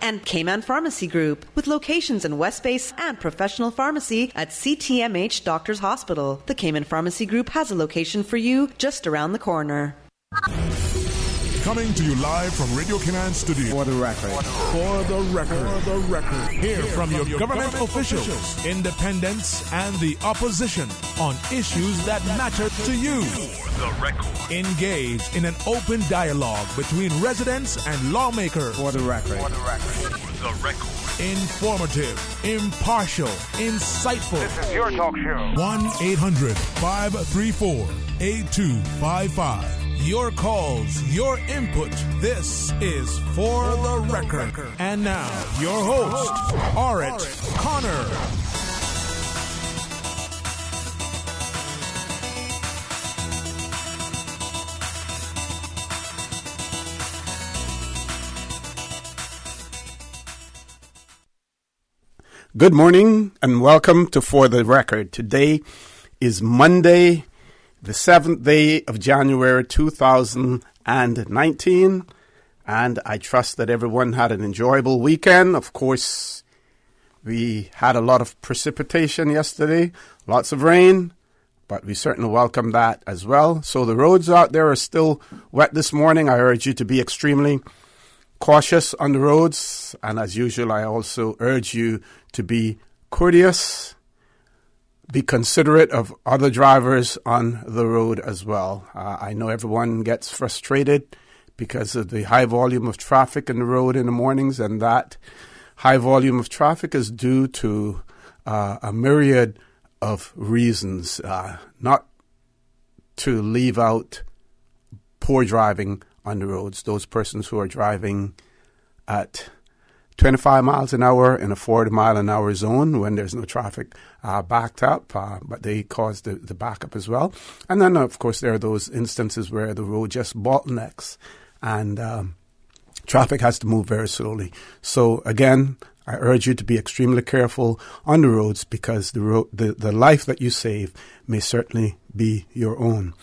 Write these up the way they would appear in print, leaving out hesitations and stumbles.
And Cayman Pharmacy Group, with locations in West Base and professional pharmacy at CTMH Doctors Hospital. The Cayman Pharmacy Group has a location for you just around the corner. Coming to you live from Radio Cayman Studio. For the record. For the record. For the record. Hear from your government officials, independents, and the opposition on issues that matter to you. For the record. Engage in an open dialogue between residents and lawmakers. For the record. For the record. For the record. Informative, impartial, insightful. This is your talk show. 1-800-534-8255. Your calls, your input. This is For the Record. And now, your host, Orrett Connor. Good morning and welcome to For the Record. Today is Monday, the 7th day of January 2019, and I trust that everyone had an enjoyable weekend. Of course, we had a lot of precipitation yesterday, lots of rain, but we certainly welcome that as well. So the roads out there are still wet this morning. I urge you to be extremely cautious on the roads, and as usual, I also urge you to be courteous, be considerate of other drivers on the road as well. I know everyone gets frustrated because of the high volume of traffic in the road in the mornings, and that high volume of traffic is due to a myriad of reasons, not to leave out poor driving on the roads. Those persons who are driving at 25 miles an hour in a 40 mile an hour zone when there's no traffic backed up, but they cause the backup as well. And then, of course, there are those instances where the road just bottlenecks and traffic has to move very slowly. So, again, I urge you to be extremely careful on the roads because the life that you save may certainly be your own.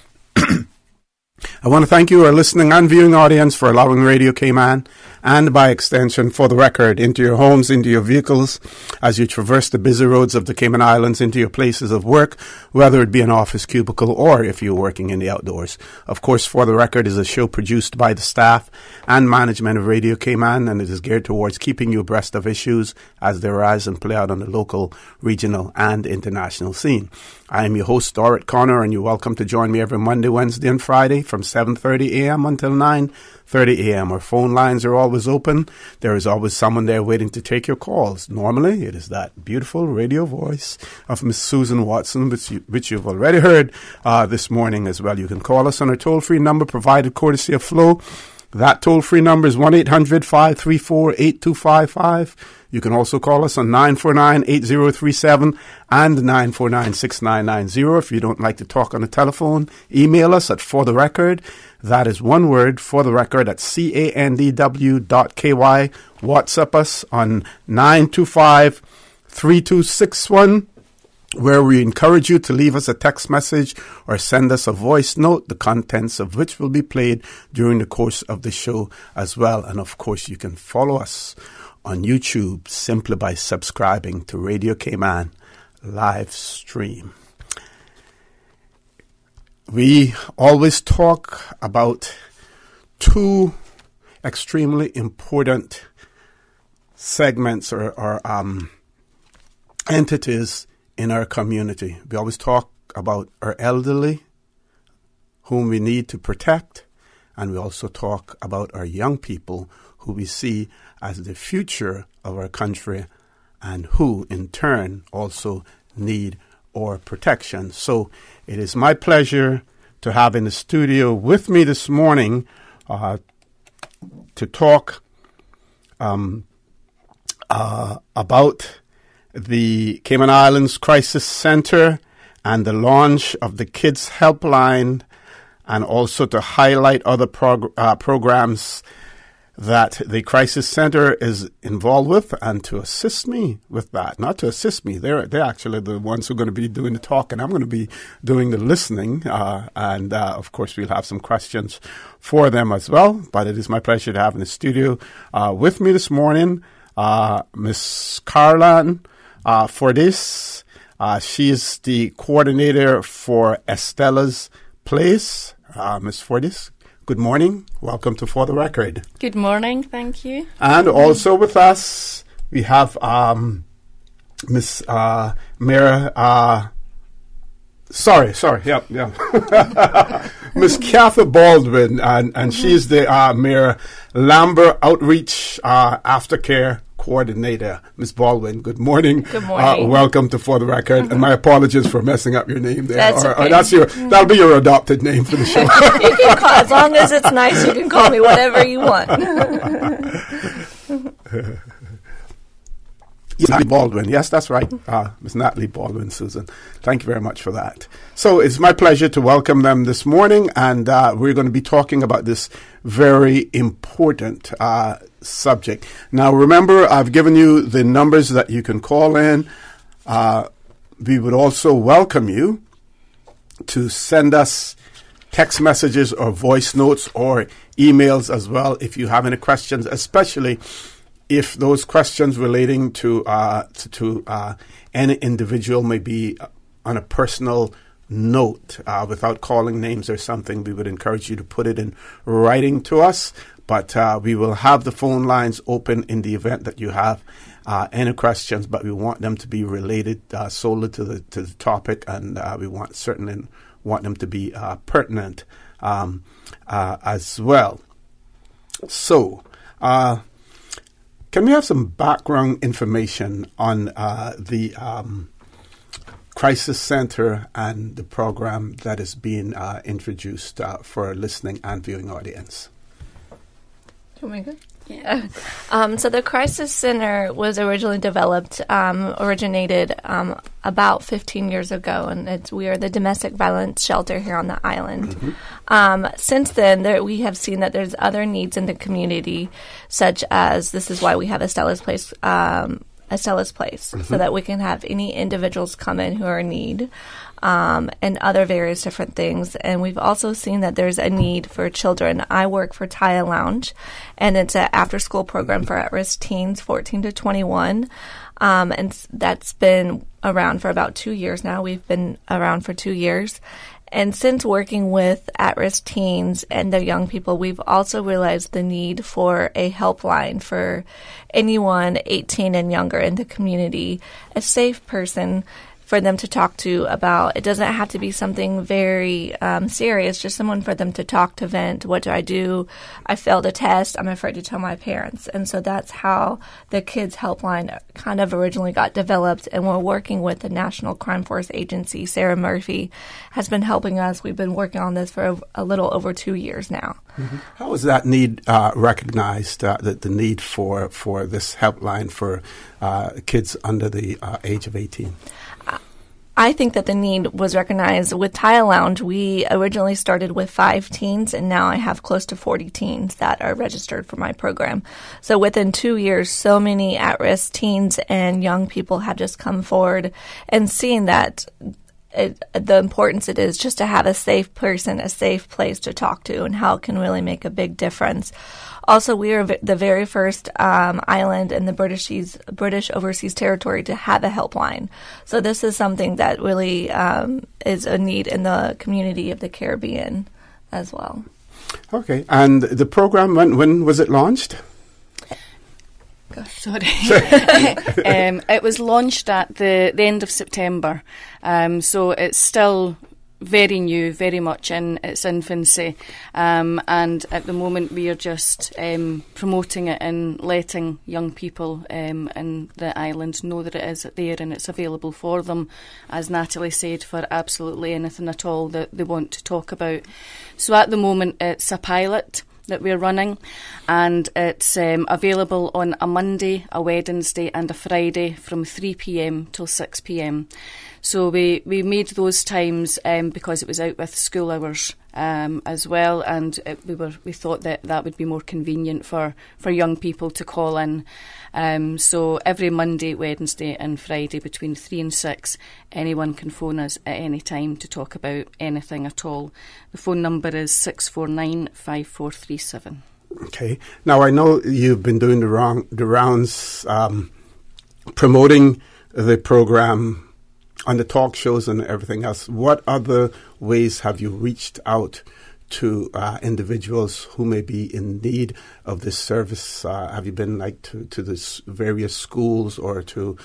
I want to thank you, our listening and viewing audience, for allowing Radio Cayman and, by extension, For the Record, into your homes, into your vehicles, as you traverse the busy roads of the Cayman Islands, into your places of work, whether it be an office cubicle or if you're working in the outdoors. Of course, For the Record is a show produced by the staff and management of Radio Cayman, and it is geared towards keeping you abreast of issues as they arise and play out on the local, regional, and international scene. I am your host, Orrett Connor, and you're welcome to join me every Monday, Wednesday, and Friday from 7:30 a.m. until 9:30 a.m. Our phone lines are always open. There is always someone there waiting to take your calls. Normally, it is that beautiful radio voice of Miss Susan Watson, which you've already heard this morning as well. You can call us on our toll-free number provided courtesy of Flo. That toll-free number is 1-800-534-8255. You can also call us on 949-8037 and 949-6990. If you don't like to talk on the telephone, email us at For the Record. That is one word, For the Record, at candw.ky. WhatsApp us on 925-3261. where we encourage you to leave us a text message or send us a voice note, the contents of which will be played during the course of the show as well. And of course, you can follow us on YouTube simply by subscribing to Radio Cayman live stream. We always talk about two extremely important segments or entities in our community. We always talk about our elderly, whom we need to protect, and we also talk about our young people, who we see as the future of our country, and who, in turn, also need our protection. So it is my pleasure to have in the studio with me this morning to talk about the Cayman Islands Crisis Center and the launch of the Kids Helpline, and also to highlight other programs that the Crisis Center is involved with, and to assist me with that. Not to assist me, they're actually the ones who are going to be doing the talking. I'm going to be doing the listening, and of course we'll have some questions for them as well. But it is my pleasure to have in the studio with me this morning Miss Caroline Fordyce. She is the coordinator for Estella's Place. Miss Fordyce, good morning. Welcome to For the Record. Good morning. Thank you. And also with us, we have Miss Mira. Sorry. Yeah. Miss Kathy Baldwin, and she's the Mayor Lambert Outreach Aftercare Coordinator. Miss Baldwin, good morning. Good morning. Welcome to For the Record, and my apologies for messing up your name there. That's okay. That'll be your adopted name for the show. You can call, as long as it's nice, you can call me whatever you want. Natalie Baldwin. Yes, that's right. Miss Natalie Baldwin, Susan. Thank you very much for that. So it's my pleasure to welcome them this morning, and we're going to be talking about this very important subject. Now, remember, I've given you the numbers that you can call in. We would also welcome you to send us text messages or voice notes or emails as well if you have any questions, especially if those questions relating to any individual may be on a personal note, without calling names or something. We would encourage you to put it in writing to us, but we will have the phone lines open in the event that you have any questions, but we want them to be related solely to the topic, and we certainly want them to be pertinent as well. So, can we have some background information on the Crisis Center and the program that is being introduced for a listening and viewing audience? Yeah. So the Crisis Center was originally developed, originated about 15 years ago, and we are the domestic violence shelter here on the island. Mm-hmm. Since then, we have seen that there's other needs in the community, such as, this is why we have Estella's Place, mm-hmm. so that we can have any individuals come in who are in need. And other various different things. And we've also seen that there's a need for children. I work for Taya Lounge, and it's an after-school program for at-risk teens, 14 to 21. And that's been around for about 2 years now. We've been around for 2 years. And since working with at-risk teens and their young people, we've also realized the need for a helpline for anyone 18 and younger in the community, a safe person for them to talk to about. It doesn't have to be something very serious, just someone for them to talk, to vent. What do? I failed a test. I'm afraid to tell my parents. And so that's how the Kids Helpline kind of originally got developed. And we're working with the National Crime Force Agency. Sarah Murphy has been helping us. We've been working on this for a little over 2 years now. Mm-hmm. How is that need recognized, the need for this helpline for kids under the age of 18? I think that the need was recognized. With Taya Lounge, we originally started with 5 teens, and now I have close to 40 teens that are registered for my program. So within 2 years, so many at-risk teens and young people have just come forward and seen that the importance it is just to have a safe person, a safe place to talk to, and how it can really make a big difference. Also, we are the very first island in the British Overseas Territory to have a helpline. So this is something that really is a need in the community of the Caribbean as well. Okay. And the program, when was it launched? Gosh, sorry. It was launched at the end of September. So it's still very new, very much in its infancy, and at the moment we are just promoting it and letting young people in the island know that it is there and it's available for them, as Natalie said, for absolutely anything at all that they want to talk about. So at the moment it's a pilot that we're running, and it's available on a Monday, a Wednesday and a Friday from 3 p.m. till 6 p.m. So we made those times because it was out with school hours as well, and we thought that would be more convenient for young people to call in. So every Monday, Wednesday and Friday between 3 and 6, anyone can phone us at any time to talk about anything at all. The phone number is 649-5437. Okay. Now, I know you've been doing the rounds promoting the program on the talk shows and everything else. What other ways have you reached out to individuals who may be in need of this service? Have you been to the various schools or to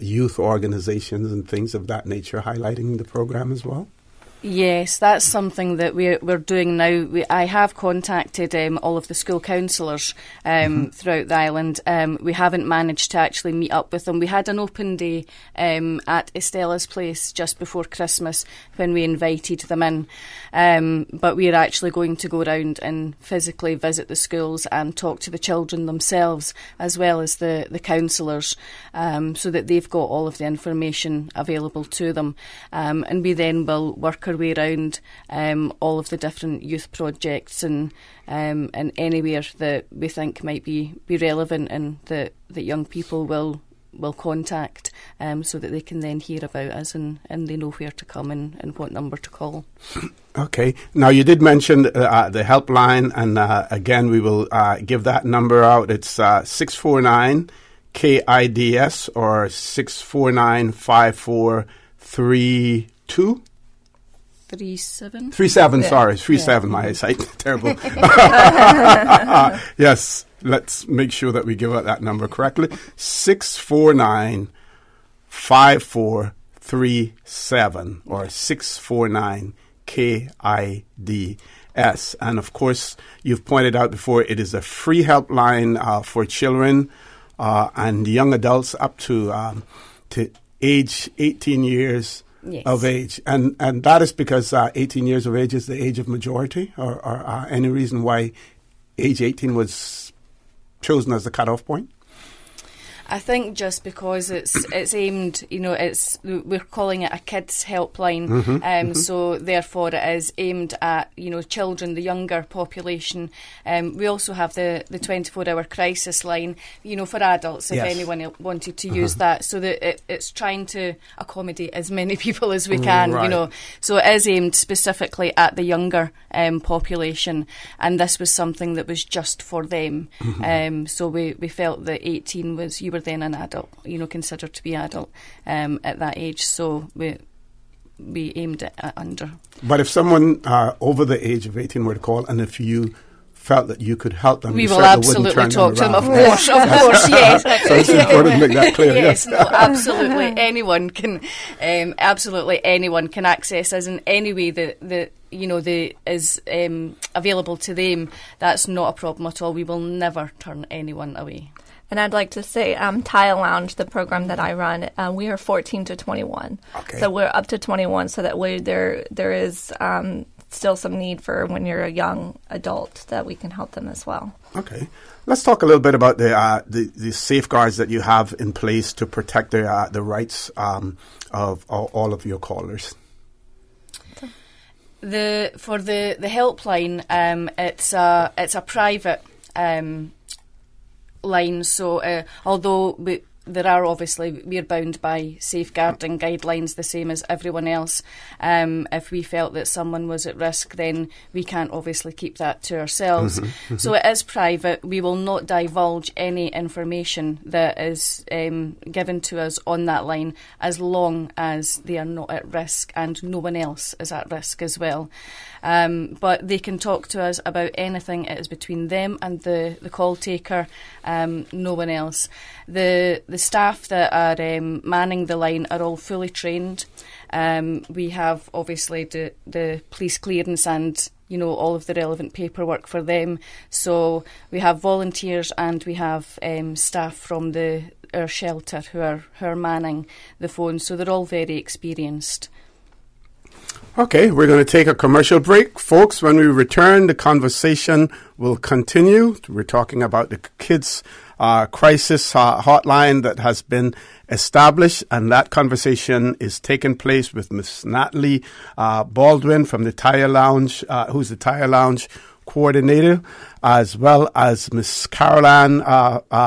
youth organizations and things of that nature, highlighting the program as well? Yes, that's something that we're doing now. I have contacted all of the school counsellors throughout the island. We haven't managed to actually meet up with them. We had an open day at Estella's place just before Christmas when we invited them in. But we're actually going to go around and physically visit the schools and talk to the children themselves as well as the counsellors, so that they've got all of the information available to them. And we then will work our way around all of the different youth projects and anywhere that we think might be relevant and that young people will contact, so that they can then hear about us and they know where to come and what number to call. Okay. Now, you did mention the helpline, and again, we will give that number out. It's 649-KIDS or 649-5432. 37, sorry. 37, my eyesight. Terrible. Yes, let's make sure that we give out that number correctly. 649-5437 or 649-KIDS. And of course, you've pointed out before, it is a free helpline for children and young adults up to age 18 years. Yes. Of age, and that is because 18 years of age is the age of majority, or any reason why age 18 was chosen as the cutoff point? I think just because it's aimed, we're calling it a kids helpline, so therefore it is aimed at, children, the younger population. We also have the 24-hour crisis line, for adults, if anyone wanted to use that, so that it's trying to accommodate as many people as we can, right. So it is aimed specifically at the younger population, and this was something that was just for them. So we felt that 18 was, you were then an adult, considered to be adult at that age, so we aimed at under. But if someone over the age of 18 were to call, and if you felt that you could help them, we will absolutely talk to them, of course, yes. So it's important to make that clear. Yes, no, absolutely. Anyone can access us in any way that is available to them. That's not a problem at all. We will never turn anyone away. And I'd like to say, Tile Lounge, the program that I run, we are 14 to 21. Okay. So we're up to 21, so that way there is still some need for when you're a young adult that we can help them as well. Okay. Let's talk a little bit about the safeguards that you have in place to protect the rights of all of your callers. For the helpline, it's a private line, so although there are obviously, we're bound by safeguarding guidelines the same as everyone else. If we felt that someone was at risk, then we can't obviously keep that to ourselves. So it is private. We will not divulge any information that is given to us on that line as long as they are not at risk and no one else is at risk as well. But they can talk to us about anything. It is between them and the call taker, no one else. The staff that are manning the line are all fully trained. We have obviously the police clearance and all of the relevant paperwork for them. So we have volunteers and we have staff from our shelter who are manning the phone. So they're all very experienced. Okay, we're going to take a commercial break. Folks, when we return, the conversation will continue. We're talking about the kids' crisis hotline that has been established, and that conversation is taking place with Miss Natalie Baldwin from the Tire Lounge, who's the Tire Lounge coordinator, as well as Miss Caroline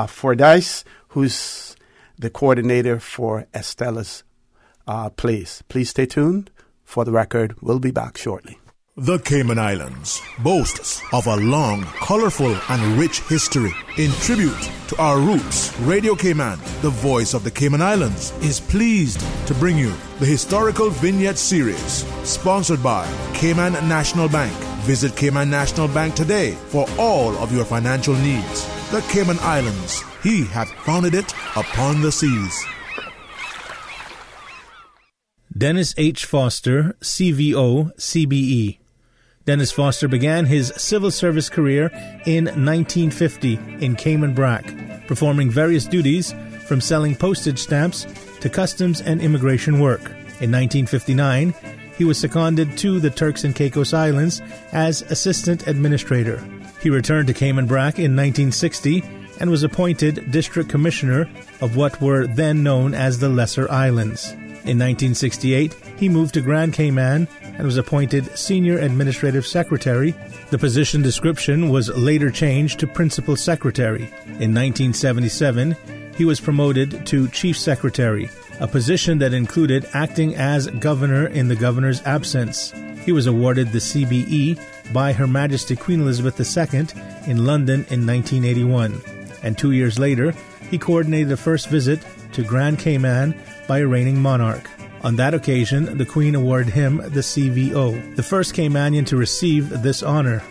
Fordyce, who's the coordinator for Estella's Place. Please stay tuned. For the record, we'll be back shortly. The Cayman Islands boasts of a long, colorful, and rich history. In tribute to our roots, Radio Cayman, the voice of the Cayman Islands, is pleased to bring you the Historical Vignette Series, sponsored by Cayman National Bank. Visit Cayman National Bank today for all of your financial needs. The Cayman Islands, he hath founded it upon the seas. Dennis H. Foster, CVO, CBE. Dennis Foster began his civil service career in 1950 in Cayman Brac, performing various duties from selling postage stamps to customs and immigration work. In 1959, he was seconded to the Turks and Caicos Islands as assistant administrator. He returned to Cayman Brac in 1960 and was appointed district commissioner of what were then known as the Lesser Islands. In 1968, he moved to Grand Cayman and was appointed Senior Administrative Secretary. The position description was later changed to Principal Secretary. In 1977, he was promoted to Chief Secretary, a position that included acting as governor in the governor's absence. He was awarded the CBE by Her Majesty Queen Elizabeth II in London in 1981. And 2 years later, he coordinated the first visit to Grand Cayman by a reigning monarch. On that occasion, the Queen awarded him the CVO, the first Caymanian to receive this honor.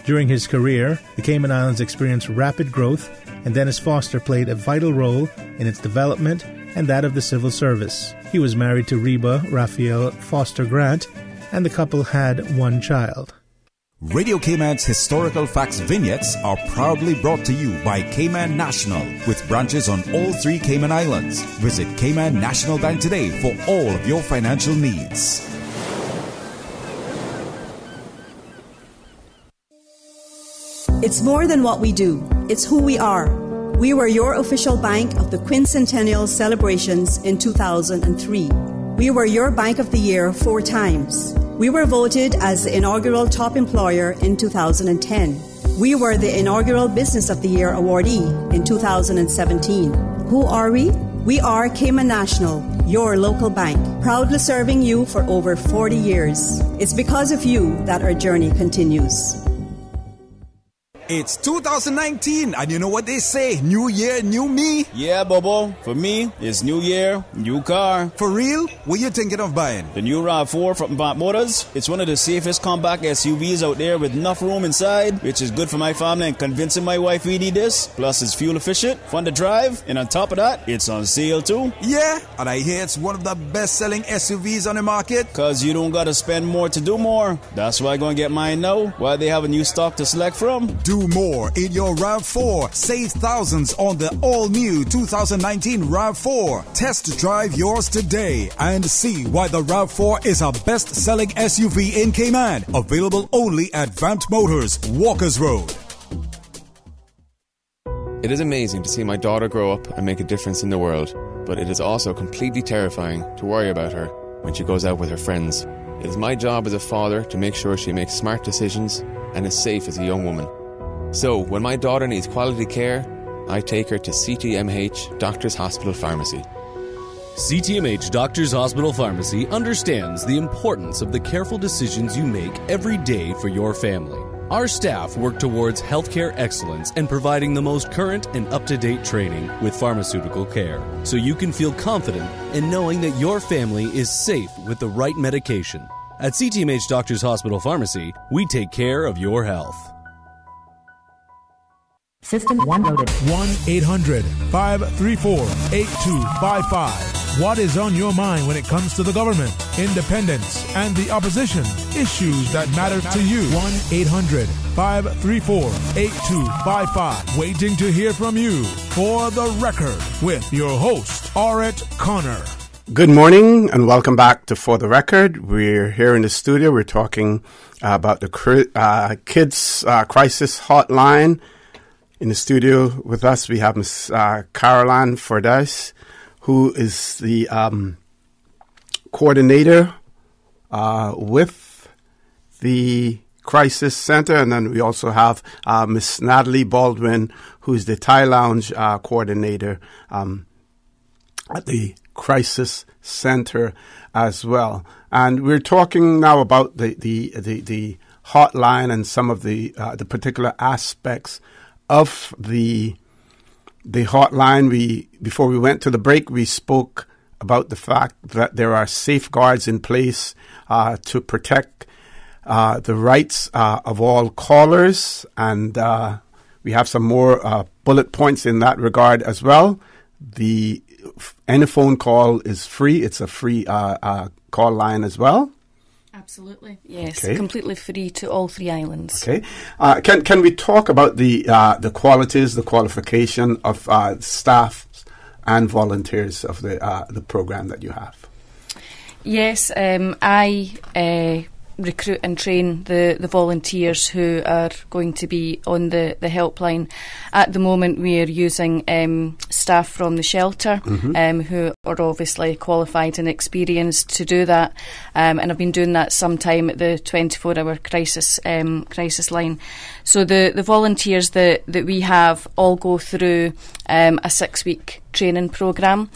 During his career, the Cayman Islands experienced rapid growth, and Dennis Foster played a vital role in its development and that of the civil service. He was married to Reba Raphael Foster Grant, and the couple had one child. Radio Cayman's historical facts vignettes are proudly brought to you by Cayman National, with branches on all 3 Cayman Islands. Visit Cayman National Bank today for all of your financial needs. It's more than what we do. It's who we are. We were your official bank of the quincentennial celebrations in 2003. We were your Bank of the Year 4 times. We were voted as the inaugural top employer in 2010. We were the inaugural Business of the Year awardee in 2017. Who are we? We are Cayman National, your local bank, proudly serving you for over 40 years. It's because of you that our journey continues. It's 2019, and you know what they say, new year, new me. Yeah, Bobo. For me, it's new year, new car. For real? What you thinking of buying? The new RAV4 from Vant Motors. It's one of the safest compact SUVs out there with enough room inside, which is good for my family and convincing my wife we need this. Plus, it's fuel efficient, fun to drive, and on top of that, it's on sale too. Yeah, and I hear it's one of the best-selling SUVs on the market. Cause you don't gotta spend more to do more. That's why I'm gonna get mine now, while they have a new stock to select from. Do more in your RAV4. Save thousands on the all-new 2019 RAV4. Test drive yours today and see why the RAV4 is a best-selling SUV in Cayman. Available only at Vant Motors, Walkers Road. It is amazing to see my daughter grow up and make a difference in the world, but it is also completely terrifying to worry about her when she goes out with her friends. It is my job as a father to make sure she makes smart decisions and is safe as a young woman. So, when my daughter needs quality care, I take her to CTMH Doctors Hospital Pharmacy. CTMH Doctors Hospital Pharmacy understands the importance of the careful decisions you make every day for your family. Our staff work towards healthcare excellence and providing the most current and up-to-date training with pharmaceutical care, so you can feel confident in knowing that your family is safe with the right medication. At CTMH Doctors Hospital Pharmacy, we take care of your health. System 1 loaded. 1-800-534-8255. What is on your mind when it comes to the government, independence, and the opposition? Issues that matter to you. 1-800-534-8255. Waiting to hear from you. For the record, with your host, Orrett Connor. Good morning and welcome back to For the Record. We're here in the studio. We're talking about the Kids Crisis Hotline. In the studio with us, we have Ms. Caroline Fordyce, who is the coordinator with the Crisis Center. And then we also have Ms. Natalie Baldwin, who's the Thai Lounge coordinator at the Crisis Center as well. And we're talking now about the hotline and some of the particular aspects of the hotline. Before we went to the break, we spoke about the fact that there are safeguards in place to protect the rights of all callers, and we have some more bullet points in that regard as well. Any phone call is free. It's a free call line as well. Absolutely, yes, okay. Completely free to all 3 islands. Okay, can we talk about the qualities, the qualification of staff and volunteers of the program that you have? Yes, I recruit and train the volunteers who are going to be on the helpline. At the moment, we are using staff from the shelter who are obviously qualified and experienced to do that, and I've been doing that sometime at the 24-hour crisis line. So the volunteers that we have all go through a 6-week training programme.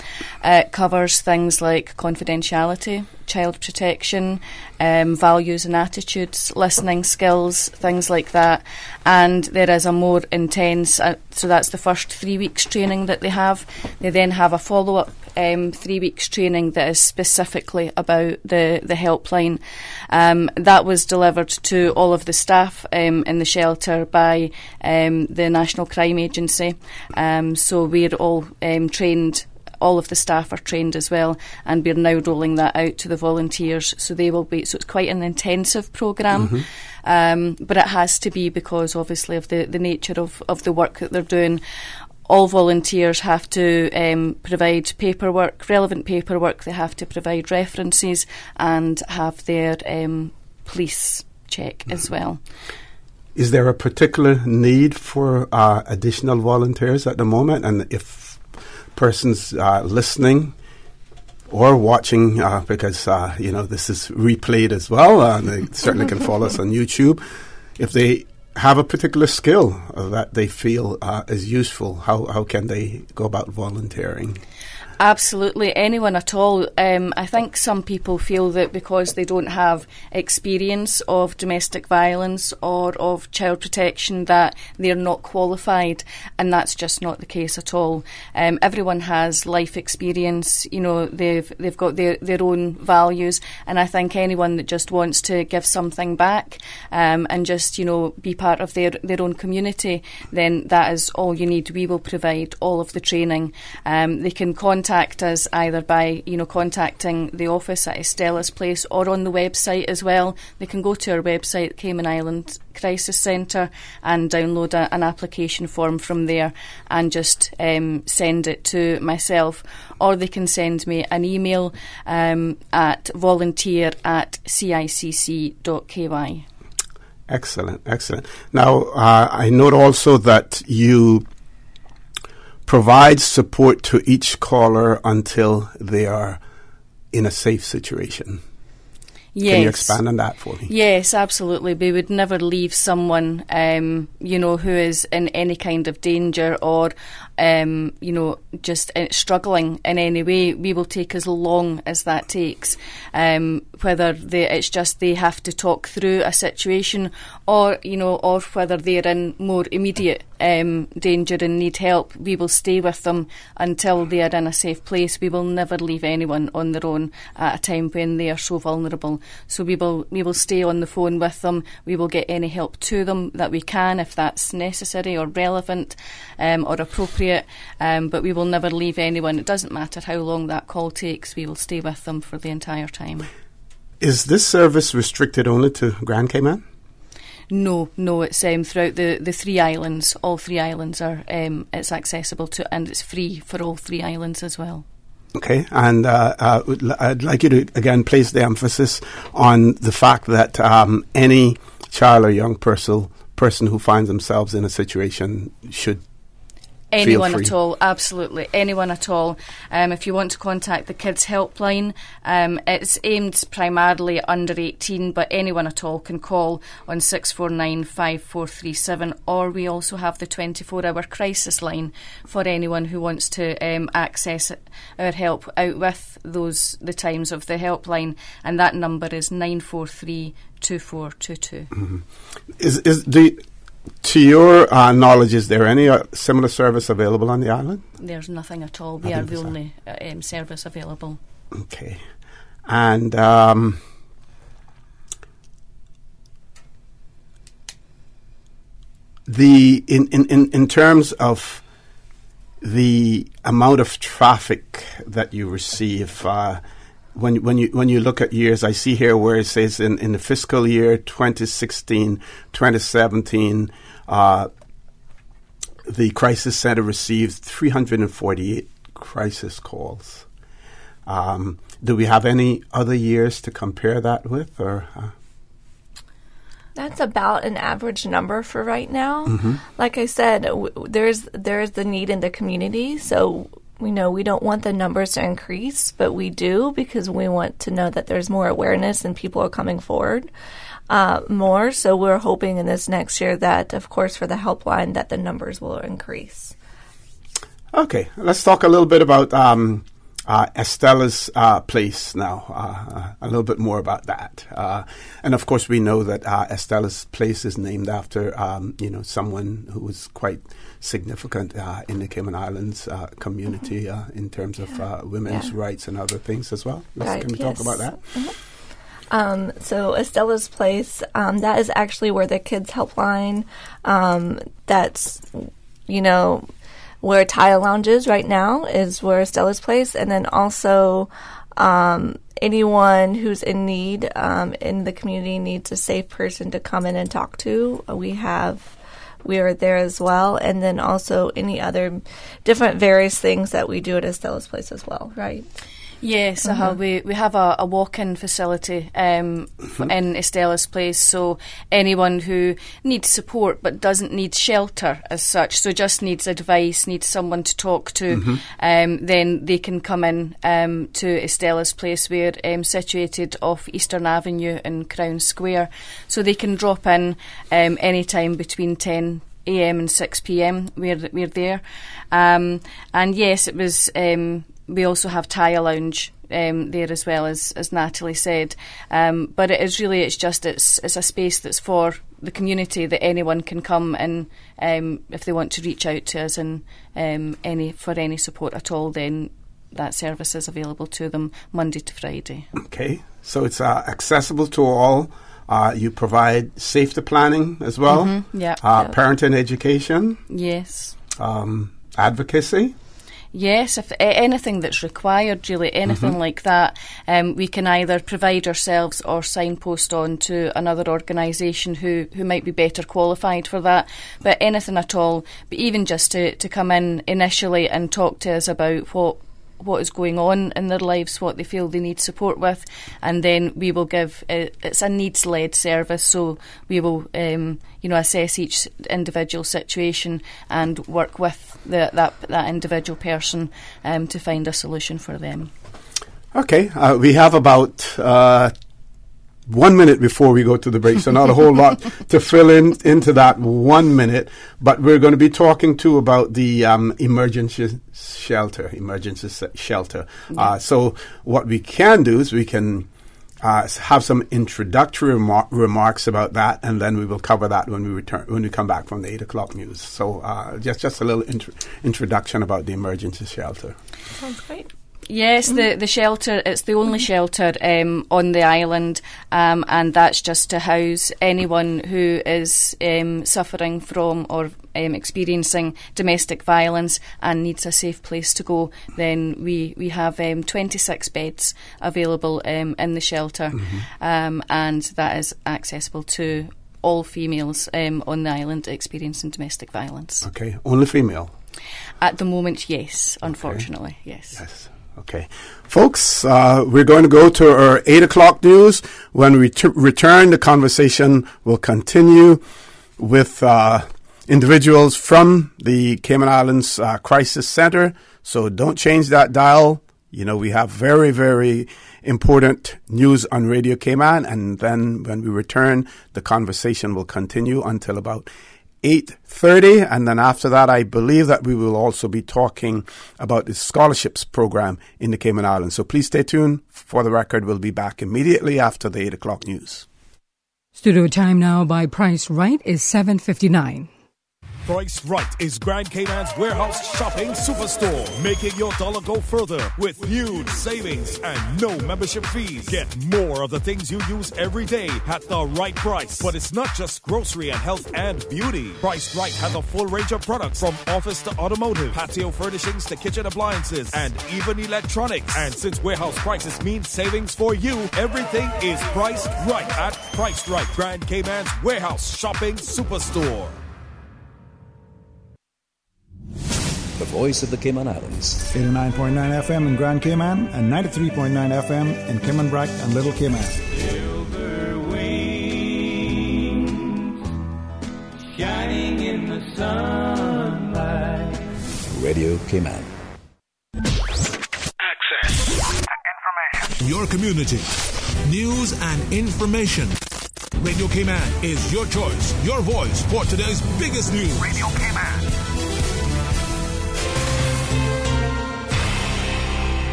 It covers things like confidentiality, child protection, values and attitudes, listening skills, things like that. And there is a more intense, so that's the first 3 weeks training that they have. They then have a follow-up 3 weeks training that is specifically about the helpline. That was delivered to all of the staff in the shelter by the National Crime Agency. So we're all trained. All of the staff are trained as well, and we're now rolling that out to the volunteers. So they will be. So it's quite an intensive programme, but it has to be because obviously of the nature of the work that they're doing. All volunteers have to provide paperwork, relevant paperwork. They have to provide references and have their police check as well. Is there a particular need for additional volunteers at the moment? And if persons listening or watching, because this is replayed as well, and they certainly can follow us on YouTube, if they have a particular skill that they feel is useful, how can they go about volunteering? Absolutely, anyone at all. I think some people feel that because they don't have experience of domestic violence or of child protection that they're not qualified, and that's just not the case at all. Everyone has life experience, they've got their own values, and I think anyone that just wants to give something back and just, be part of their own community, then that is all you need. We will provide all of the training. They can contact us either by contacting the office at Estella's Place or on the website as well. They can go to our website, Cayman Island Crisis Centre, and download an application form from there and just send it to myself, or they can send me an email at volunteer@cicc.ky. Excellent. Now, I note also that you provide support to each caller until they are in a safe situation. Yes. Can you expand on that for me? Yes, absolutely. We would never leave someone, who is in any kind of danger or, just struggling in any way. We will take as long as that takes. Whether it's just they have to talk through a situation, or whether they're in more immediate danger and need help, we will stay with them until they are in a safe place. We will never leave anyone on their own at a time when they are so vulnerable. So we will stay on the phone with them. We will get any help to them that we can, if that's necessary or relevant or appropriate. But we will never leave anyone. It doesn't matter how long that call takes. We will stay with them for the entire time. Is this service restricted only to Grand Cayman? No, it's throughout the 3 islands. All 3 islands are it's accessible to, and it's free for all 3 islands as well. Okay, and I'd like you to again place the emphasis on the fact that any child or young person who finds themselves in a situation should anyone at all, absolutely, anyone at all. If you want to contact the Kids Helpline, it's aimed primarily under 18, but anyone at all can call on 649-5437, or we also have the 24-hour crisis line for anyone who wants to access our help out with the times of the helpline, and that number is 943-2422. Mm-hmm. To your knowledge, is there any similar service available on the island? There's nothing at all. We are the only service available. Okay. And in terms of the amount of traffic that you receive, when you look at years, I see here where it says in the fiscal year 2016, 2017, the Crisis Center received 348 crisis calls. Do we have any other years to compare that with, or? That's about an average number for right now. Mm-hmm. Like I said, there's the need in the community, so we know we don't want the numbers to increase, but we do because we want to know that there's more awareness and people are coming forward more. So we're hoping in this next year that, of course, for the helpline, that the numbers will increase. Okay, let's talk a little bit about Estella's place now, a little bit more about that. And of course, we know that Estella's place is named after, someone who was quite significant in the Cayman Islands community in terms of women's rights and other things as well. Can we talk about that? Mm-hmm. So Estella's Place, that is actually where the Kids Helpline, that's, where Tile Lounge is right now, is where Estella's Place. And then also anyone who's in need in the community needs a safe person to come in and talk to. We are there as well. And then also any other different various things that we do at Estella's Place as well, right? Yes, we have a walk-in facility in Estella's Place, so anyone who needs support but doesn't need shelter as such, so just needs advice, needs someone to talk to, then they can come in to Estella's Place. We're situated off Eastern Avenue in Crown Square, so they can drop in any time between 10 a.m. and 6 p.m. We're there, and yes, it was. We also have Tile Lounge there as well, as Natalie said. But it's a space that's for the community, that anyone can come and if they want to reach out to us and for any support at all, then that service is available to them Monday to Friday. Okay, so it's accessible to all. You provide safety planning as well. Mm-hmm. Yeah. Parenting education. Yes. Advocacy. Yes, if anything that's required, really, anything like that, we can either provide ourselves or signpost on to another organisation who might be better qualified for that. But anything at all, but even just to come in initially and talk to us about what is going on in their lives, what they feel they need support with, and then we will give. It's a needs-led service, so we will, assess each individual situation and work with that individual person to find a solution for them. Okay, we have about 1 minute before we go to the break, so not a whole lot to fill into that 1 minute, but we're going to be talking too about the emergency shelter. So what we can do is we can have some introductory remarks about that, and then we will cover that when we come back from the 8 o'clock news. So just a little introduction about the emergency shelter. Sounds great. Yes, the shelter, it's the only shelter on the island, and that's just to house anyone who is suffering from or experiencing domestic violence and needs a safe place to go. Then we have 26 beds available in the shelter, and that is accessible to all females on the island experiencing domestic violence. Okay, only female? At the moment, yes, unfortunately, yes. Okay. Folks, we're going to go to our 8 o'clock news. When we return, the conversation will continue with individuals from the Cayman Islands Crisis Center. So don't change that dial. You know, we have very, very important news on Radio Cayman. And then when we return, the conversation will continue until about 8:30, and then after that, I believe that we will also be talking about the scholarships program in the Cayman Islands. So please stay tuned. For the record, we'll be back immediately after the 8 o'clock news. Studio time now by Price Right is 7:59. Price Right is Grand Cayman's warehouse shopping superstore, making your dollar go further with huge savings and no membership fees. Get more of the things you use every day at the right price. But it's not just grocery and health and beauty. Price Right has a full range of products from office to automotive, patio furnishings to kitchen appliances, and even electronics. And since warehouse prices mean savings for you, everything is priced right at Price Right, Grand Cayman's warehouse shopping superstore. The voice of the Cayman Islands. 89.9 FM in Grand Cayman and 93.9 FM in Cayman Brac and Little Cayman. Silver wings shining in the sunlight. Radio Cayman. Access and information. Your community. News and information. Radio Cayman is your choice, your voice for today's biggest news. Radio Cayman.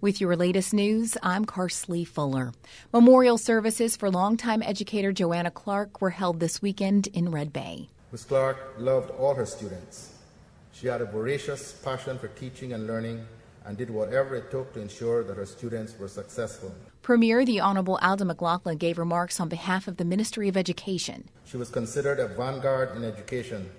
With your latest news, I'm Carsley Fuller. Memorial services for longtime educator Joanna Clark were held this weekend in Red Bay. Ms. Clark loved all her students. She had a voracious passion for teaching and learning and did whatever it took to ensure that her students were successful. Premier the Honorable Alda McLaughlin gave remarks on behalf of the Ministry of Education. She was considered a vanguard in education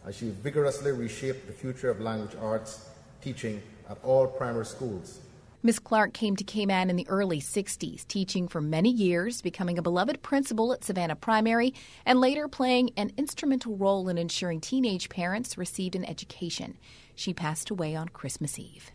as she vigorously reshaped the future of language arts teaching at all primary schools. Ms. Clark came to Cayman in the early 60s, teaching for many years, becoming a beloved principal at Savannah Primary, and later playing an instrumental role in ensuring teenage parents received an education. She passed away on Christmas Eve.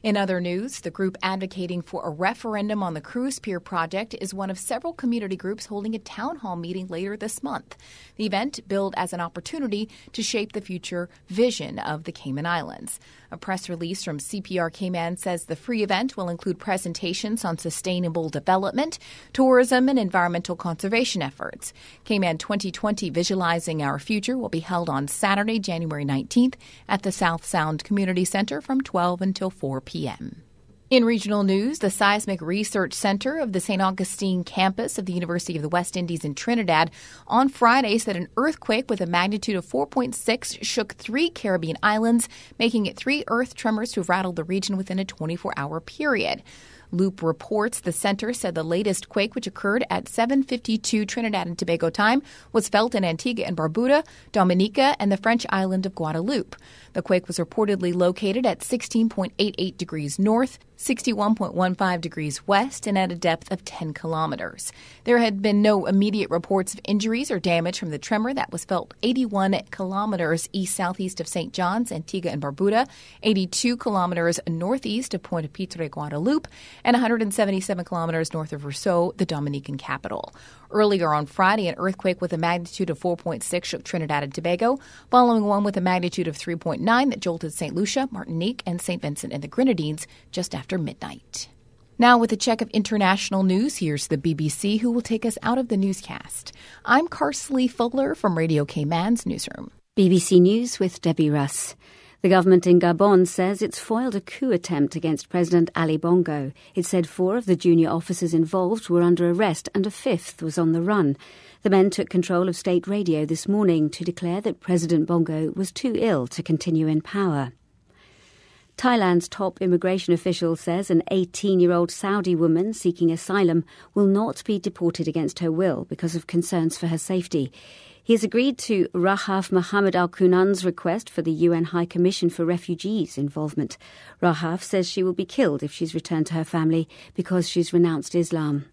In other news, the group advocating for a referendum on the Cruise Pier project is one of several community groups holding a town hall meeting later this month. The event billed as an opportunity to shape the future vision of the Cayman Islands. A press release from CPR Cayman says the free event will include presentations on sustainable development, tourism, and environmental conservation efforts. Cayman 2020 Visualizing Our Future will be held on Saturday, January 19th at the South Sound Community Center from 12 until 4 p.m. In regional news, the Seismic Research Center of the St. Augustine campus of the University of the West Indies in Trinidad on Friday said an earthquake with a magnitude of 4.6 shook 3 Caribbean islands, making it 3 earth tremors to have rattled the region within a 24-hour period. Loop reports the center said the latest quake, which occurred at 7:52 Trinidad and Tobago time, was felt in Antigua and Barbuda, Dominica, and the French island of Guadeloupe. The quake was reportedly located at 16.88 degrees north, 61.15 degrees west, and at a depth of 10 kilometers. There had been no immediate reports of injuries or damage from the tremor that was felt 81 kilometers east-southeast of St. John's, Antigua and Barbuda, 82 kilometers northeast of Pointe Pitre, Guadeloupe, and 177 kilometers north of Rousseau, the Dominican capital. Earlier on Friday, an earthquake with a magnitude of 4.6 shook Trinidad and Tobago, following one with a magnitude of 3.9 that jolted St. Lucia, Martinique, and St. Vincent and the Grenadines just after midnight. Now, with a check of international news, here's the BBC, who will take us out of the newscast. I'm Carsley Fuller from Radio Cayman's newsroom. BBC News with Debbie Russ. The government in Gabon says it's foiled a coup attempt against President Ali Bongo. It said 4 of the junior officers involved were under arrest and a 5th was on the run. The men took control of state radio this morning to declare that President Bongo was too ill to continue in power. Thailand's top immigration official says an 18-year-old Saudi woman seeking asylum will not be deported against her will because of concerns for her safety. He has agreed to Rahaf Mohammed Al-Kunan's request for the UN High Commission for Refugees' involvement. Rahaf says she will be killed if she's returned to her family because she's renounced Islam.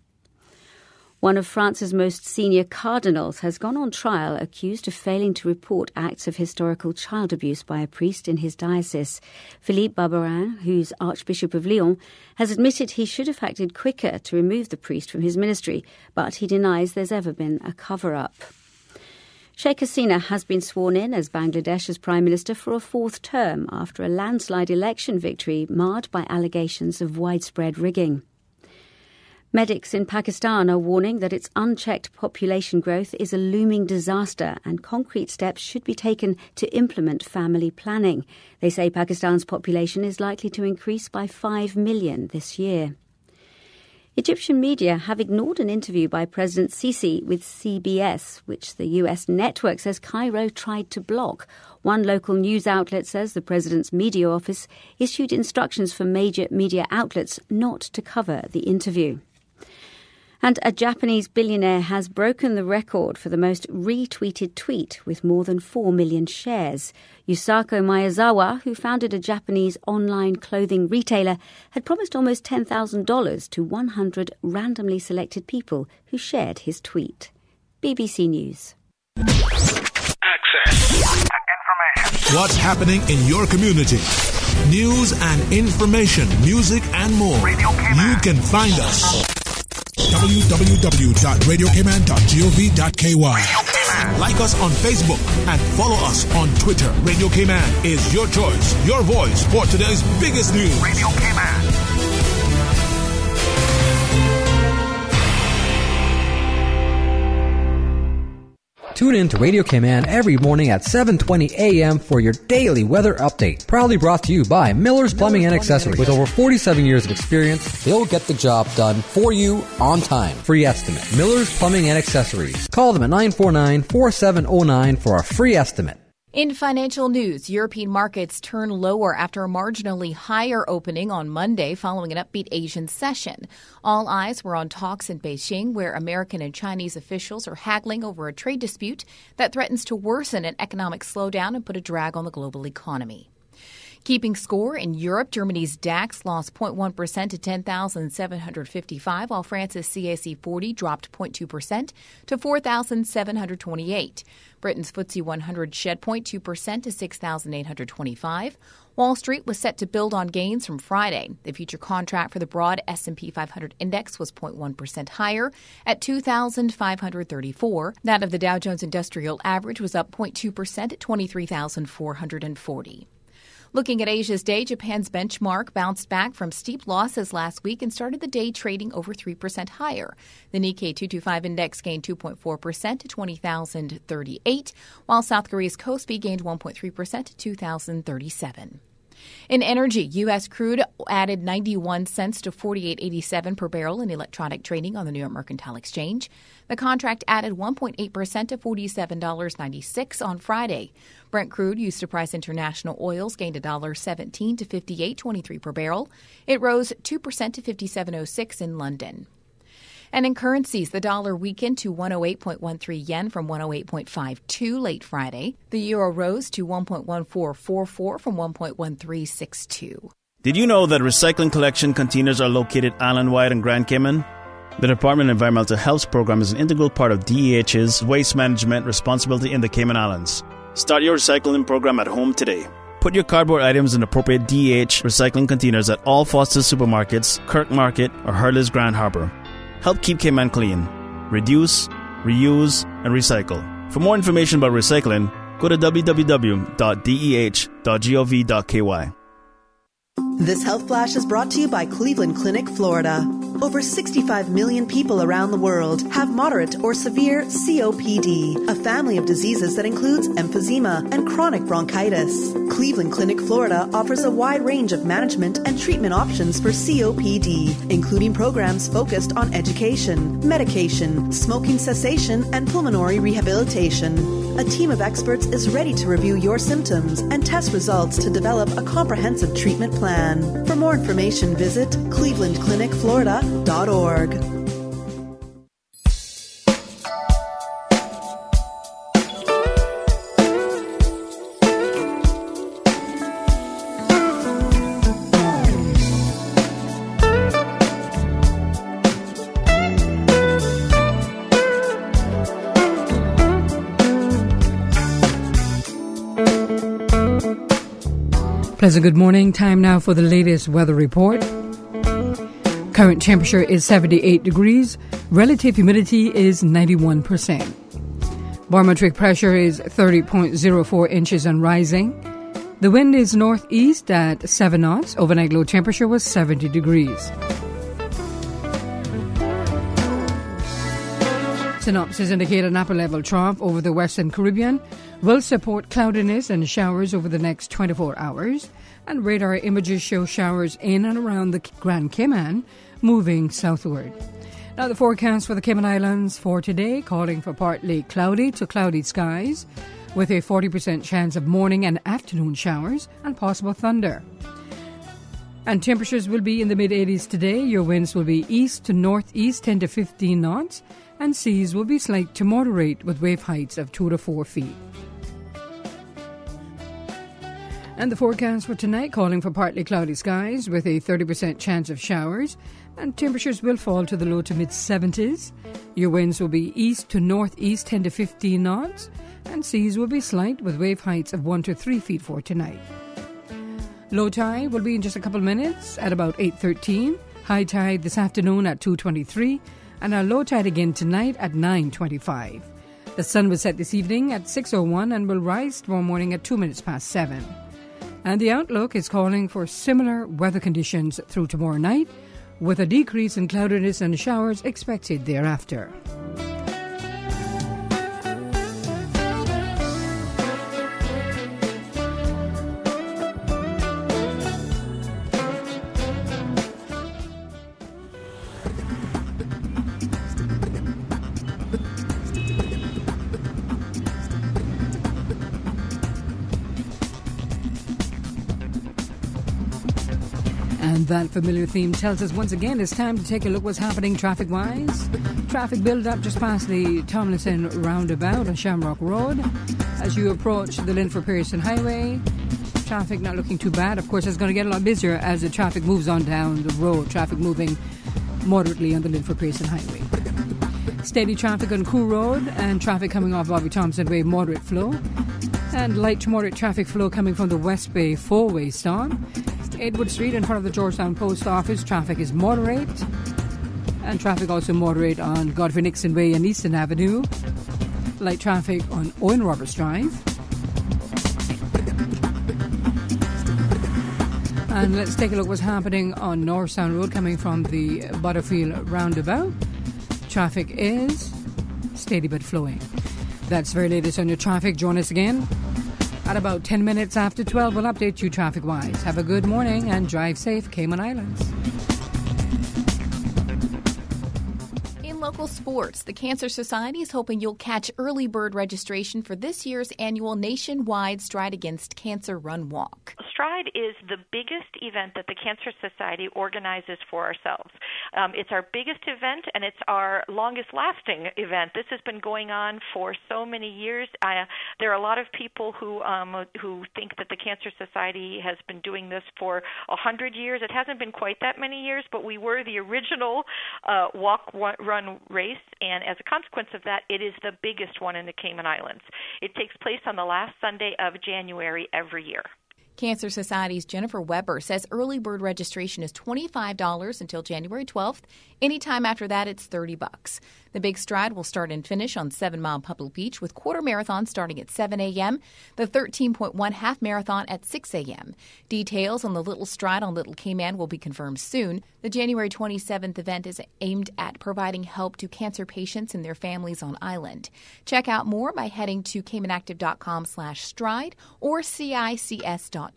One of France's most senior cardinals has gone on trial accused of failing to report acts of historical child abuse by a priest in his diocese. Philippe Barbarin, who's Archbishop of Lyon, has admitted he should have acted quicker to remove the priest from his ministry, but he denies there's ever been a cover-up. Sheikh Hasina has been sworn in as Bangladesh's Prime Minister for a fourth term after a landslide election victory marred by allegations of widespread rigging. Medics in Pakistan are warning that its unchecked population growth is a looming disaster and concrete steps should be taken to implement family planning. They say Pakistan's population is likely to increase by 5 million this year. Egyptian media have ignored an interview by President Sisi with CBS, which the US network says Cairo tried to block. One local news outlet says the president's media office issued instructions for major media outlets not to cover the interview. And a Japanese billionaire has broken the record for the most retweeted tweet with more than 4 million shares. Yusako Miyazawa, who founded a Japanese online clothing retailer, had promised almost $10,000 to 100 randomly selected people who shared his tweet. BBC News. Access. Information. What's happening in your community? News and information, music and more. You can find us. www.radiocayman.gov.ky. Like us on Facebook and follow us on Twitter. Radio Cayman is your choice, your voice for today's biggest news. Radio Cayman. Tune in to Radio Cayman every morning at 7:20 a.m. for your daily weather update. Proudly brought to you by Miller's Plumbing and Accessories. With over 47 years of experience, they'll get the job done for you on time. Free estimate. Miller's Plumbing and Accessories. Call them at 949-4709 for a free estimate. In financial news, European markets turn lower after a marginally higher opening on Monday following an upbeat Asian session. All eyes were on talks in Beijing, where American and Chinese officials are haggling over a trade dispute that threatens to worsen an economic slowdown and put a drag on the global economy. Keeping score in Europe, Germany's DAX lost 0.1% to 10,755, while France's CAC 40 dropped 0.2% to 4,728. Britain's FTSE 100 shed 0.2% to 6,825. Wall Street was set to build on gains from Friday. The future contract for the broad S&P 500 index was 0.1% higher at 2,534. That of the Dow Jones Industrial Average was up 0.2% at 23,440. Looking at Asia's day, Japan's benchmark bounced back from steep losses last week and started the day trading over 3% higher. The Nikkei 225 index gained 2.4% to 20,038, while South Korea's Kospi gained 1.3% to 2,037. In energy, U.S. crude added 91 cents to $48.87 per barrel in electronic trading on the New York Mercantile Exchange. The contract added 1.8% to $47.96 on Friday. Brent crude used to price international oils gained $1.17 to $58.23 per barrel. It rose 2% to $57.06 in London. And in currencies, the dollar weakened to 108.13 yen from 108.52 late Friday. The euro rose to 1.1444 from 1.1362. Did you know that recycling collection containers are located island-wide in Grand Cayman? The Department of Environmental Health's program is an integral part of DEH's waste management responsibility in the Cayman Islands. Start your recycling program at home today. Put your cardboard items in appropriate DEH recycling containers at all Foster's supermarkets, Kirk Market, or Hurley's Grand Harbor. Help keep Cayman clean. Reduce, reuse, and recycle. For more information about recycling, go to www.deh.gov.ky. This health flash is brought to you by Cleveland Clinic, Florida. Over 65 million people around the world have moderate or severe COPD, a family of diseases that includes emphysema and chronic bronchitis. Cleveland Clinic, Florida offers a wide range of management and treatment options for COPD, including programs focused on education, medication, smoking cessation, and pulmonary rehabilitation. A team of experts is ready to review your symptoms and test results to develop a comprehensive treatment plan. For more information, visit clevelandclinicflorida.org. Pleasant good morning. Time now for the latest weather report. Current temperature is 78 degrees. Relative humidity is 91%. Barometric pressure is 30.04 inches and rising. The wind is northeast at 7 knots. Overnight low temperature was 70 degrees. Synopsis indicate an upper level trough over the Western Caribbean will support cloudiness and showers over the next 24 hours, and radar images show showers in and around the Grand Cayman moving southward. Now the forecast for the Cayman Islands for today, calling for partly cloudy to cloudy skies with a 40% chance of morning and afternoon showers and possible thunder. And temperatures will be in the mid-80s today. Your winds will be east to northeast 10 to 15 knots, and seas will be slight to moderate with wave heights of 2 to 4 feet. And the forecast for tonight, calling for partly cloudy skies with a 30% chance of showers, and temperatures will fall to the low to mid-70s. Your winds will be east to northeast 10 to 15 knots, and seas will be slight with wave heights of 1 to 3 feet for tonight. Low tide will be in just a couple minutes at about 8:13. High tide this afternoon at 2:23, and our low tide again tonight at 9:25. The sun will set this evening at 6:01 and will rise tomorrow morning at 2 minutes past 7. And the outlook is calling for similar weather conditions through tomorrow night, with a decrease in cloudiness and showers expected thereafter. And that familiar theme tells us once again it's time to take a look what's happening traffic-wise. Traffic build-up just past the Tomlinson roundabout on Shamrock Road. As you approach the Linford-Pearson Highway, traffic not looking too bad. Of course, it's going to get a lot busier as the traffic moves on down the road. Traffic moving moderately on the Linford-Pearson Highway. Steady traffic on Cool Road and traffic coming off Bobby Thompson Way, moderate flow. And light to moderate traffic flow coming from the West Bay four-way stop. Edward Street in front of the Georgetown Post Office, traffic is moderate. And traffic also moderate on Godfrey Nixon Way and Eastern Avenue. Light traffic on Owen Roberts Drive. And let's take a look what's happening on North Sound Road coming from the Butterfield roundabout. Traffic is steady but flowing. That's very latest on your traffic. Join us again at about 10 minutes after 12. We'll update you traffic-wise. Have a good morning and drive safe, Cayman Islands. In local sports, the Cancer Society is hoping you'll catch early bird registration for this year's annual nationwide Stride Against Cancer Run Walk. Stride is the biggest event that the Cancer Society organizes for ourselves. It's our biggest event, and it's our longest-lasting event. This has been going on for so many years. There are a lot of people who think that the Cancer Society has been doing this for 100 years. It hasn't been quite that many years, but we were the original walk-run race, and as a consequence of that, it is the biggest one in the Cayman Islands. It takes place on the last Sunday of January every year. Cancer Society's Jennifer Weber says early bird registration is $25 until January 12th. Anytime after that, it's $30. The Big Stride will start and finish on 7 Mile Public Beach with quarter marathon starting at 7 a.m., the 13.1 half marathon at 6 a.m. Details on the Little Stride on Little Cayman will be confirmed soon. The January 27th event is aimed at providing help to cancer patients and their families on island. Check out more by heading to caymanactive.com/stride or CICS.ky.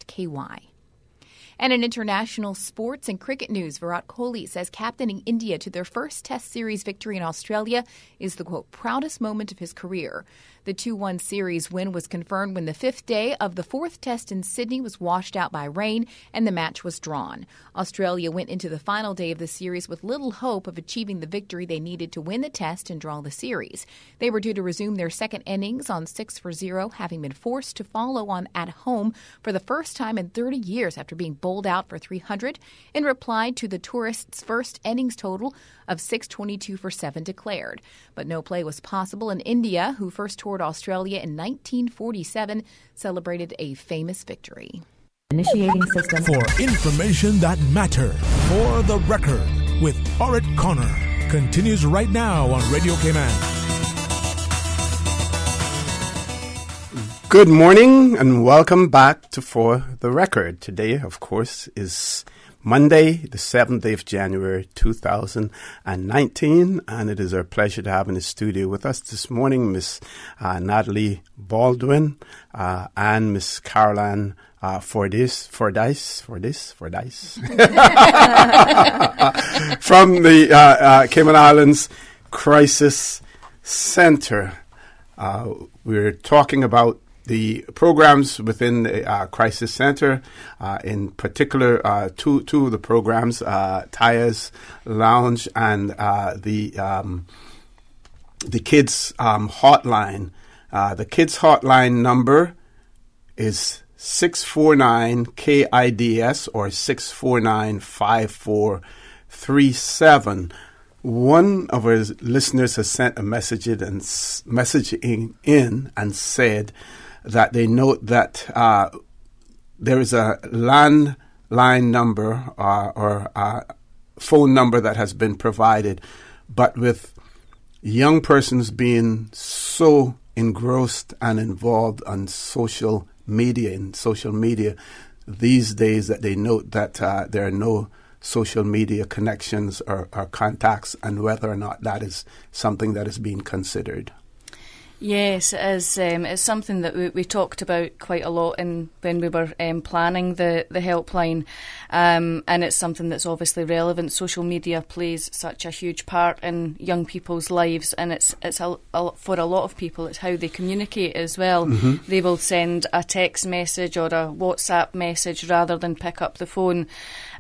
And in international sports and cricket news, Virat Kohli says captaining India to their first Test Series victory in Australia is the, quote, proudest moment of his career. The 2-1 series win was confirmed when the 5th day of the 4th Test in Sydney was washed out by rain and the match was drawn. Australia went into the final day of the series with little hope of achieving the victory they needed to win the Test and draw the series. They were due to resume their second innings on 6-0, having been forced to follow on at home for the first time in 30 years after being bowled out for 300 and replied to the tourists' first innings total of 622 for 7 declared. But no play was possible, and India, who first toured Australia in 1947, celebrated a famous victory. Initiating system. For information that matters. For the record, with Orrett Connor. Continues right now on Radio Cayman. Good morning and welcome back to For the Record. Today, of course, is Monday, the 7th day of January 2019, and it is our pleasure to have in the studio with us this morning Miss Natalie Baldwin and Miss Caroline Fordyce from the Cayman Islands Crisis Center. We're talking about the programs within the Crisis Center, in particular, two of the programs, Taya's Lounge and the Kids Hotline. The Kids Hotline number is 649-KIDS or 649-5437. One of our listeners has sent a messaging in and said that they note that there is a landline number or phone number that has been provided, but with young persons being so engrossed and involved on social media these days, that they note that there are no social media connections or contacts, and whether or not that is something that is being considered. Yes, it is. It's something that we talked about quite a lot when we were planning the helpline, and it's something that's obviously relevant. Social media plays such a huge part in young people's lives, and it's for a lot of people, it's how they communicate as well. Mm-hmm. They will send a text message or a WhatsApp message rather than pick up the phone.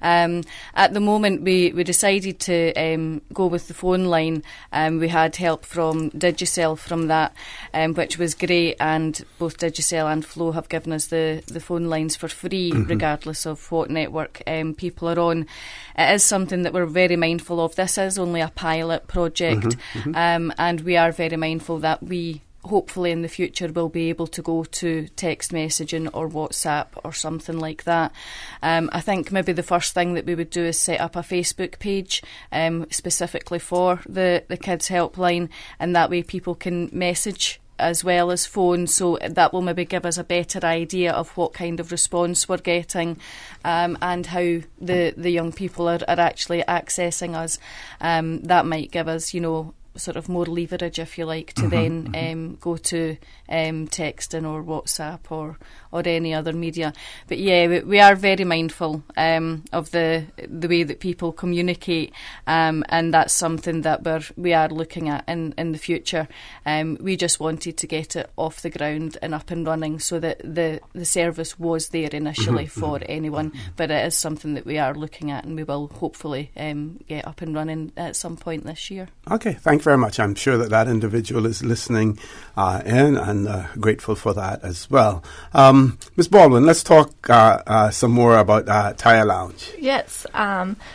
At the moment, we decided to go with the phone line. We had help from Digicel from that, which was great, and both Digicel and Flow have given us the phone lines for free, mm-hmm. regardless of what network people are on. It is something that we're very mindful of. This is only a pilot project, mm-hmm. Mm-hmm. And we are very mindful that we hopefully in the future we'll be able to go to text messaging or WhatsApp or something like that. I think maybe the first thing that we would do is set up a Facebook page specifically for the Kids Helpline, and that way people can message as well as phone, so that will maybe give us a better idea of what kind of response we're getting, and how the young people are actually accessing us. That might give us, sort of more leverage, if you like, to then go to texting or WhatsApp or any other media. But yeah, we are very mindful of the way that people communicate, and that's something that we are looking at in the future. We just wanted to get it off the ground and up and running so that the service was there initially for anyone, but it is something that we are looking at, and we will hopefully get up and running at some point this year. Okay, thank you very much. I'm sure that individual is listening in, and grateful for that as well. Ms. Baldwin, let's talk some more about Taya Lounge. Yes.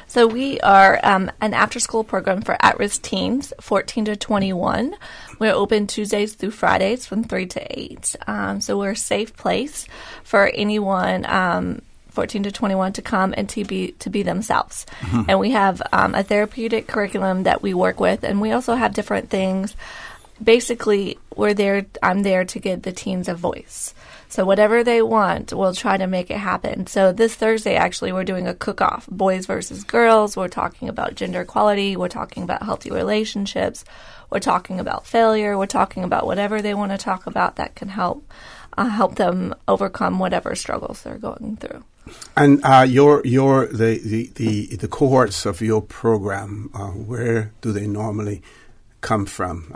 So we are an after-school program for at-risk teens, 14 to 21. We're open Tuesdays through Fridays from 3 to 8. So we're a safe place for anyone 14 to 21 to come and to be themselves. Mm-hmm. And we have a therapeutic curriculum that we work with, and we also have different things. Basically, I'm there to give the teens a voice. So whatever they want, we'll try to make it happen. So this Thursday, actually, we're doing a cook-off, boys versus girls. We're talking about gender equality. We're talking about healthy relationships. We're talking about failure. We're talking about whatever they want to talk about that can help them overcome whatever struggles they're going through. And the cohorts of your program, where do they normally come from?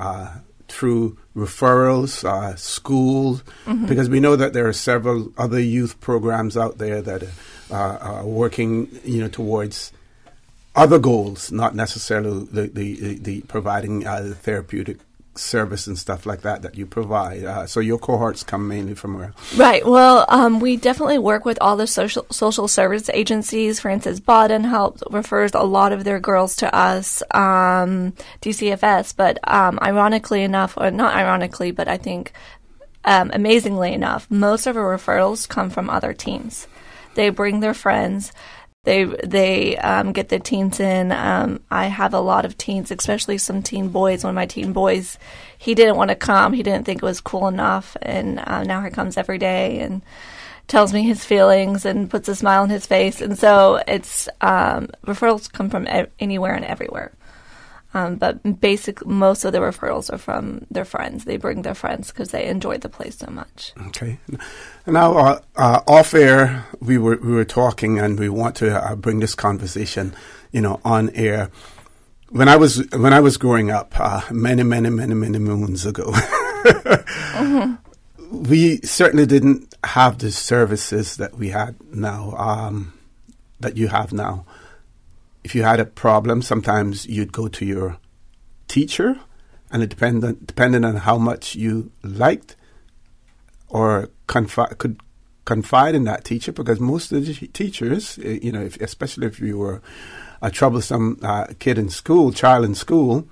Through referrals, schools, mm-hmm. because we know that there are several other youth programs out there that are working, towards other goals, not necessarily the providing the therapeutic service and stuff like that you provide. So your cohorts come mainly from where? Right. Well, we definitely work with all the social service agencies. For instance, Baden refers a lot of their girls to us, DCFS. But ironically enough, or not ironically, but I think amazingly enough, most of our referrals come from other teams. They bring their friends. They get the teens in. I have a lot of teens, especially some teen boys. One of my teen boys, he didn't want to come. He didn't think it was cool enough. And now he comes every day and tells me his feelings and puts a smile on his face. And so it's referrals come from anywhere and everywhere. But most of the referrals are from their friends. They bring their friends because they enjoy the place so much. Okay. Now, off air, we were talking, and we want to bring this conversation, on air. When I was growing up, many moons ago, we certainly didn't have the services that we had now, that you have now. If you had a problem, sometimes you'd go to your teacher, and it depended on how much you liked or could confide in that teacher, because most of the teachers, especially if you were a troublesome child in school,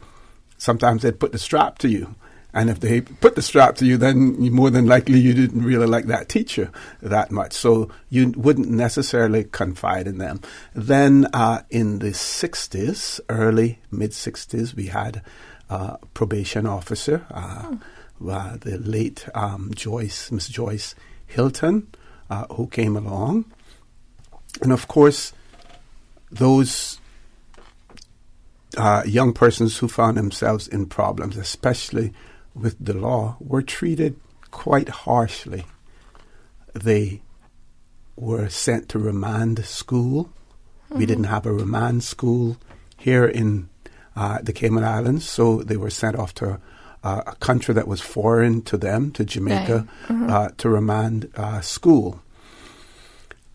sometimes they'd put the strap to you. And if they put the strap to you, then more than likely you didn't really like that teacher that much. So you wouldn't necessarily confide in them. Then in the 60s, early, mid-60s, we had a probation officer, the late Miss Joyce Hilton, who came along. And of course, those young persons who found themselves in problems, especially with the law, were treated quite harshly. They were sent to remand school. Mm-hmm. We didn't have a remand school here in the Cayman Islands, so they were sent off to a country that was foreign to them, to Jamaica, right. Mm-hmm. To remand school.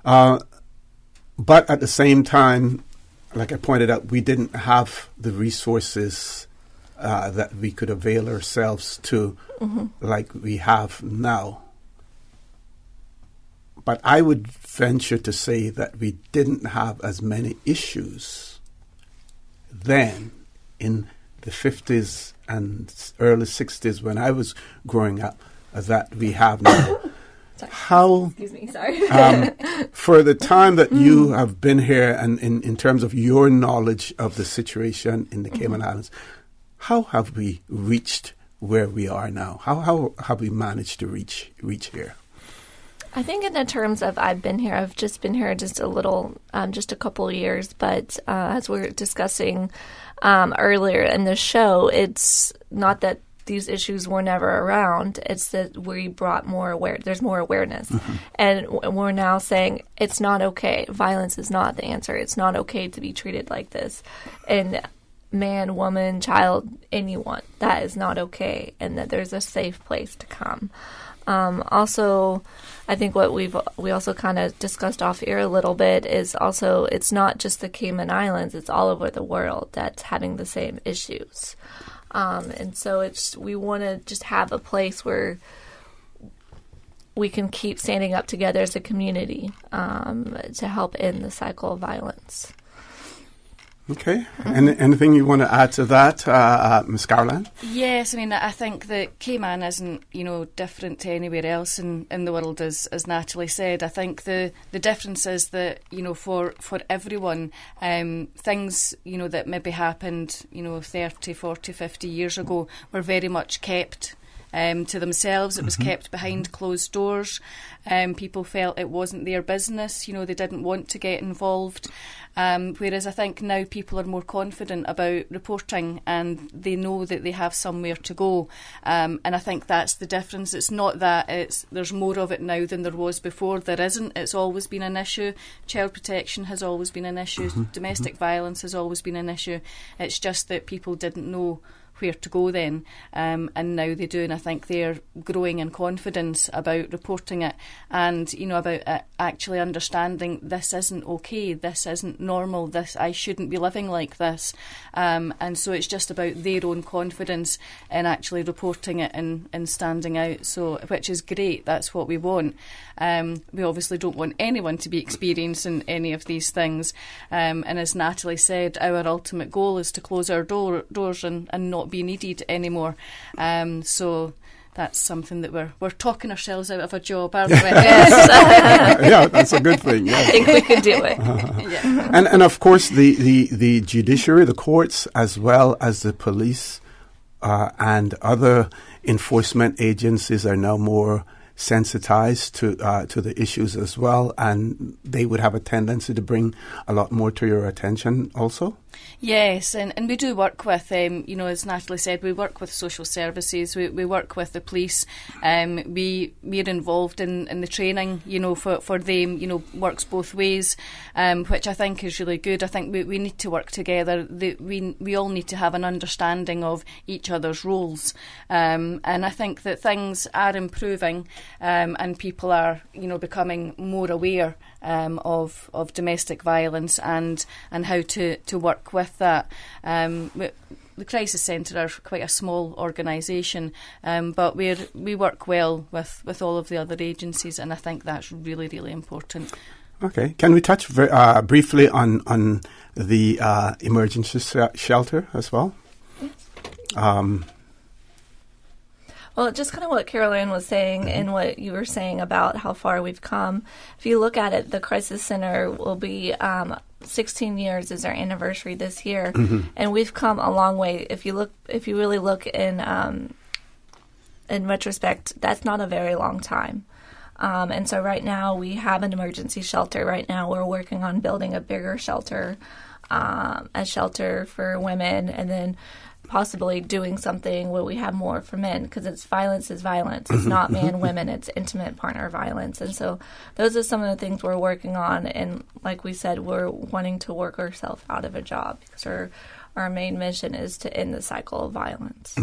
But at the same time, like I pointed out, we didn't have the resources that we could avail ourselves to, mm-hmm. like we have now. But I would venture to say that we didn't have as many issues then in the 50s and early 60s when I was growing up that we have now. How, excuse me, sorry. For the time that you have been here, and in terms of your knowledge of the situation in the Cayman Islands, how have we reached where we are now? How have we managed to reach here? I think in the terms of I've just been here just a little, just a couple of years, but as we were discussing earlier in the show, it's not that these issues were never around. It's that we brought there's more awareness. Mm-hmm. And we're now saying it's not okay. Violence is not the answer. It's not okay to be treated like this. And man, woman, child, anyone, that is not okay. And that there's a safe place to come. Also, I think what we also kind of discussed off air a little bit is also it's not just the Cayman Islands, it's all over the world that's having the same issues. And so we want to just have a place where we can keep standing up together as a community to help end the cycle of violence. Okay. Anything you want to add to that, Ms. Caroline? Yes, I think that Cayman isn't, different to anywhere else in the world, as Natalie said. I think the difference is that, for everyone, things, that maybe happened, 30, 40, 50 years ago were very much kept to themselves. It was kept behind closed doors. People felt it wasn't their business. They didn't want to get involved. Whereas I think now people are more confident about reporting and they know that they have somewhere to go. And I think that's the difference. It's not that there's more of it now than there was before. There isn't. It's always been an issue. Child protection has always been an issue. Domestic violence has always been an issue. It's just that people didn't know where to go then. And now they do, and I think they're growing in confidence about reporting it, and about actually understanding this isn't okay, this isn't normal, this I shouldn't be living like this. And so it's just about their own confidence in actually reporting it and standing out. So, which is great. That's what we want. We obviously don't want anyone to be experiencing any of these things. And as Natalie said, our ultimate goal is to close our doors and not be needed anymore. So that's something that we're talking ourselves out of a job, aren't we? Yes. Yeah, that's a good thing. Yeah. I think we can do it. Yeah. And of course the judiciary, the courts, as well as the police and other enforcement agencies are now more sensitized to the issues as well, and they would have a tendency to bring a lot more to your attention also. Yes, and we do work with, as Natalie said, we work with social services, we work with the police, we're involved in the training, for them, works both ways, which I think is really good. I think we need to work together. We all need to have an understanding of each other's roles, and I think that things are improving, and people are, becoming more aware of domestic violence and how to work with that. The Crisis Centre are quite a small organisation, but we work well with all of the other agencies, and I think that's really, really important. Okay. Can we touch briefly on the emergency shelter as well? Yes. Well, just kind of what Caroline was saying and what you were saying about how far we've come. If you look at it, the Crisis Center will be 16 years is our anniversary this year, and we've come a long way. If you really look in retrospect, that's not a very long time. And so right now we have an emergency shelter. Right now we're working on building a bigger shelter, a shelter for women, and then possibly doing something where we have more for men, because violence is violence. It's not man-women, it's intimate partner violence. And so those are some of the things we're working on. And like we said, we're wanting to work ourselves out of a job, because our main mission is to end the cycle of violence.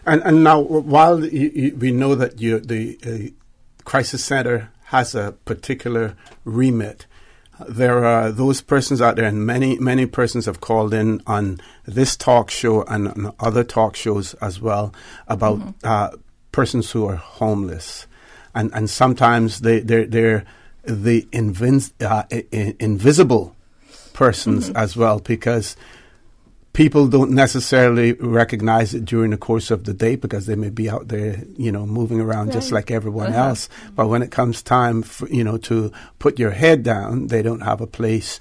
And now, while we know that the Crisis Center has a particular remit, there are those persons out there, and many persons have called in on this talk show and on other talk shows as well about persons who are homeless, and sometimes they're the invisible persons as well, because people don't necessarily recognize it during the course of the day because they may be out there, moving around just like everyone else. But when it comes time for, to put your head down, they don't have a place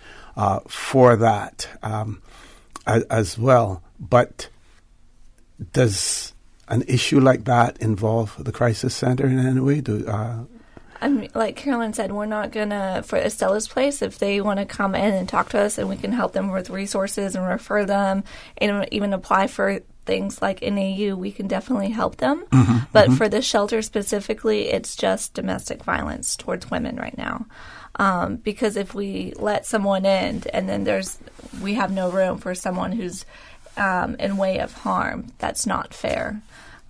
for that as well. But does an issue like that involve the Crisis Center in any way? I mean, like Caroline said, we're not going to, for Estella's Place, if they want to come in and talk to us and we can help them with resources and refer them and even apply for things like NAU, we can definitely help them. But for the shelter specifically, it's just domestic violence towards women right now. Because if we let someone in and then we have no room for someone who's in way of harm, that's not fair.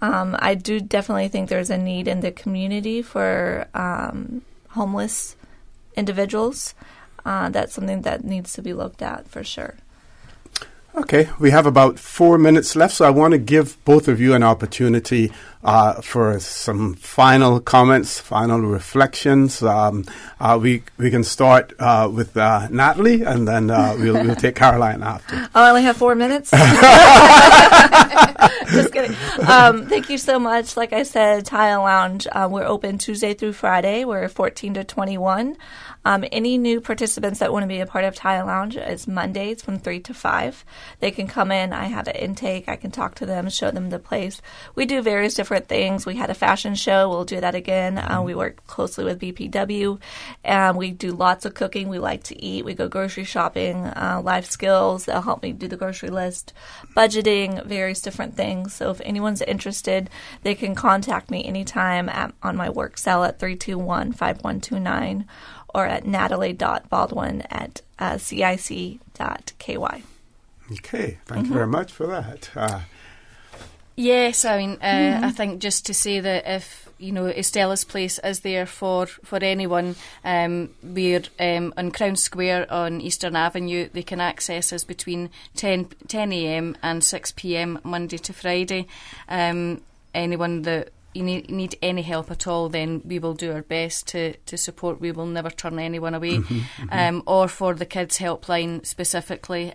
I do definitely think there's a need in the community for homeless individuals. That's something that needs to be looked at for sure. Okay, we have about 4 minutes left, so I want to give both of you an opportunity for some final comments, final reflections. We can start with Natalie, and then we'll take Caroline after. I only have 4 minutes. Just kidding. Thank you so much. Like I said, Tile Lounge, we're open Tuesday through Friday. We're 14 to 21. Any new participants that want to be a part of Tile Lounge is Mondays from 3 to 5. They can come in. I have an intake. I can talk to them, show them the place. We do various different things. We had a fashion show. We'll do that again. We work closely with BPW. We do lots of cooking. We like to eat. We go grocery shopping, life skills. They'll help me do the grocery list, budgeting, various different things. So if anyone's interested, they can contact me anytime on my work cell at 321-5129. or at natalie.baldwin@cic.ky. Okay, thank you very much for that. Yes, I mean, I think just to say that if, Estella's Place is there for anyone, we're on Crown Square on Eastern Avenue. They can access us between 10 a.m. and 6 p.m. Monday to Friday. Anyone that you need any help at all, then we will do our best to support. We will never turn anyone away. Or for the kids helpline specifically,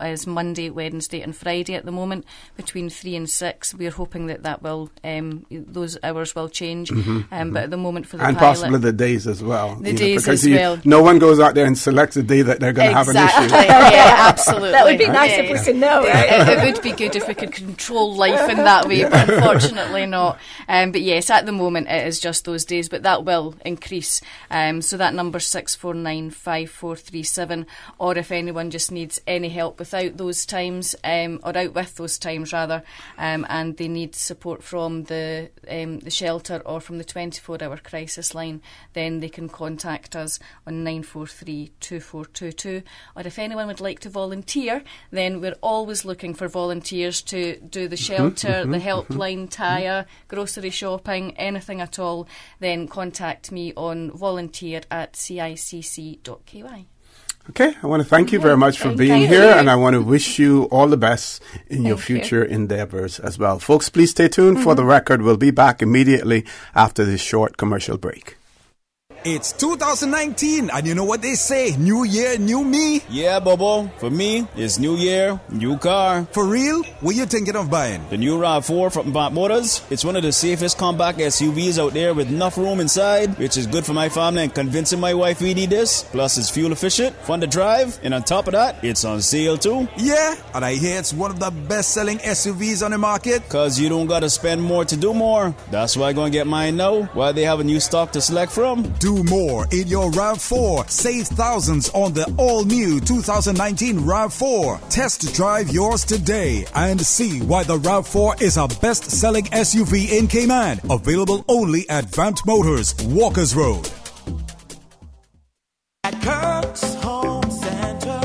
is Monday, Wednesday and Friday at the moment between 3 and 6. We're hoping that will those hours will change. But at the moment for the and pilot, possibly the days as well. The days as well. No one goes out there and selects a day that they're going to have an issue. Yeah, absolutely. That would be nice if we could know, right? It would be good if we could control life in that way, but unfortunately not. But yes, at the moment it is just those days, but that will increase. So that number 6495437, or if anyone just needs any help without those times, or out with those times rather, and they need support from the shelter or from the 24-hour crisis line, then they can contact us on 943-2422. Or if anyone would like to volunteer, then we're always looking for volunteers to do the shelter, the helpline, Taya, grocery shopping, anything at all, then contact me on volunteer@cicc.ky. Okay, I want to thank you very much for being here, and I want to wish you all the best in your future endeavors as well. Folks, please stay tuned for the record. We'll be back immediately after this short commercial break. It's 2019, and you know what they say, new year, new me. Yeah, Bobo. For me, it's new year, new car. For real? What you thinking of buying? The new RAV4 from Vant Motors. It's one of the safest compact SUVs out there with enough room inside, which is good for my family and convincing my wife we need this. Plus, it's fuel efficient, fun to drive, and on top of that, it's on sale too. Yeah, and I hear it's one of the best-selling SUVs on the market. Cause you don't gotta spend more to do more. That's why I'm gonna get mine now, while they have a new stock to select from. Do more in your RAV4. Save thousands on the all-new 2019 RAV4. Test drive yours today and see why the RAV4 is a best-selling SUV in Cayman. Available only at Vant Motors, Walkers Road. At Kirk's Home Center,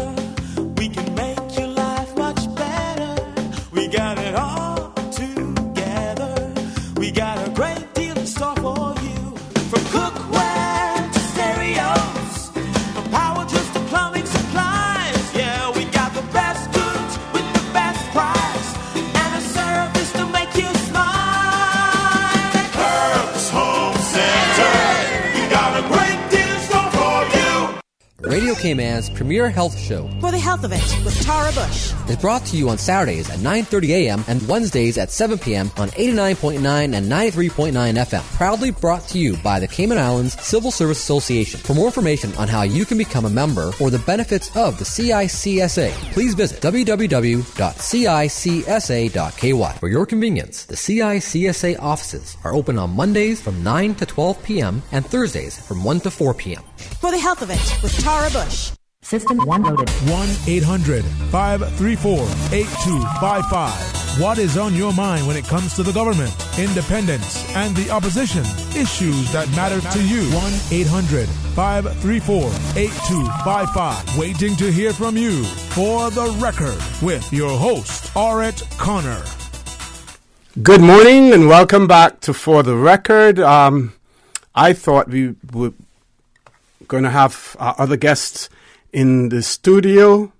we can make your life much better. We got it all together. We got a great deal in store for you. From cookware to stereos, from power tools to plumbing supplies. Yeah, we got the best goods with the best price and a service to make you smile. At Kirk's Home Center, we got a great deal in store for you. Radio Cayman's premier health show For the health of it with Tara Bush. is brought to you on Saturdays at 9:30 a.m. and Wednesdays at 7 p.m. on 89.9 and 93.9 FM. Proudly brought to you by the Cayman Islands Civil Service Association. For more information on how you can become a member or the benefits of the CICSA, please visit www.cicsa.ky. For your convenience, the CICSA offices are open on Mondays from 9 to 12 p.m. and Thursdays from 1 to 4 p.m. For the health of it with Tara Bush. System 1 loaded. 1-800-534-8255. What is on your mind when it comes to the government, independence, and the opposition? Issues that matter to you. 1-800-534-8255. Waiting to hear from you. For the record, with your host, Orrett Connor. Good morning and welcome back to For the Record. I thought we were going to have other guests in the studio,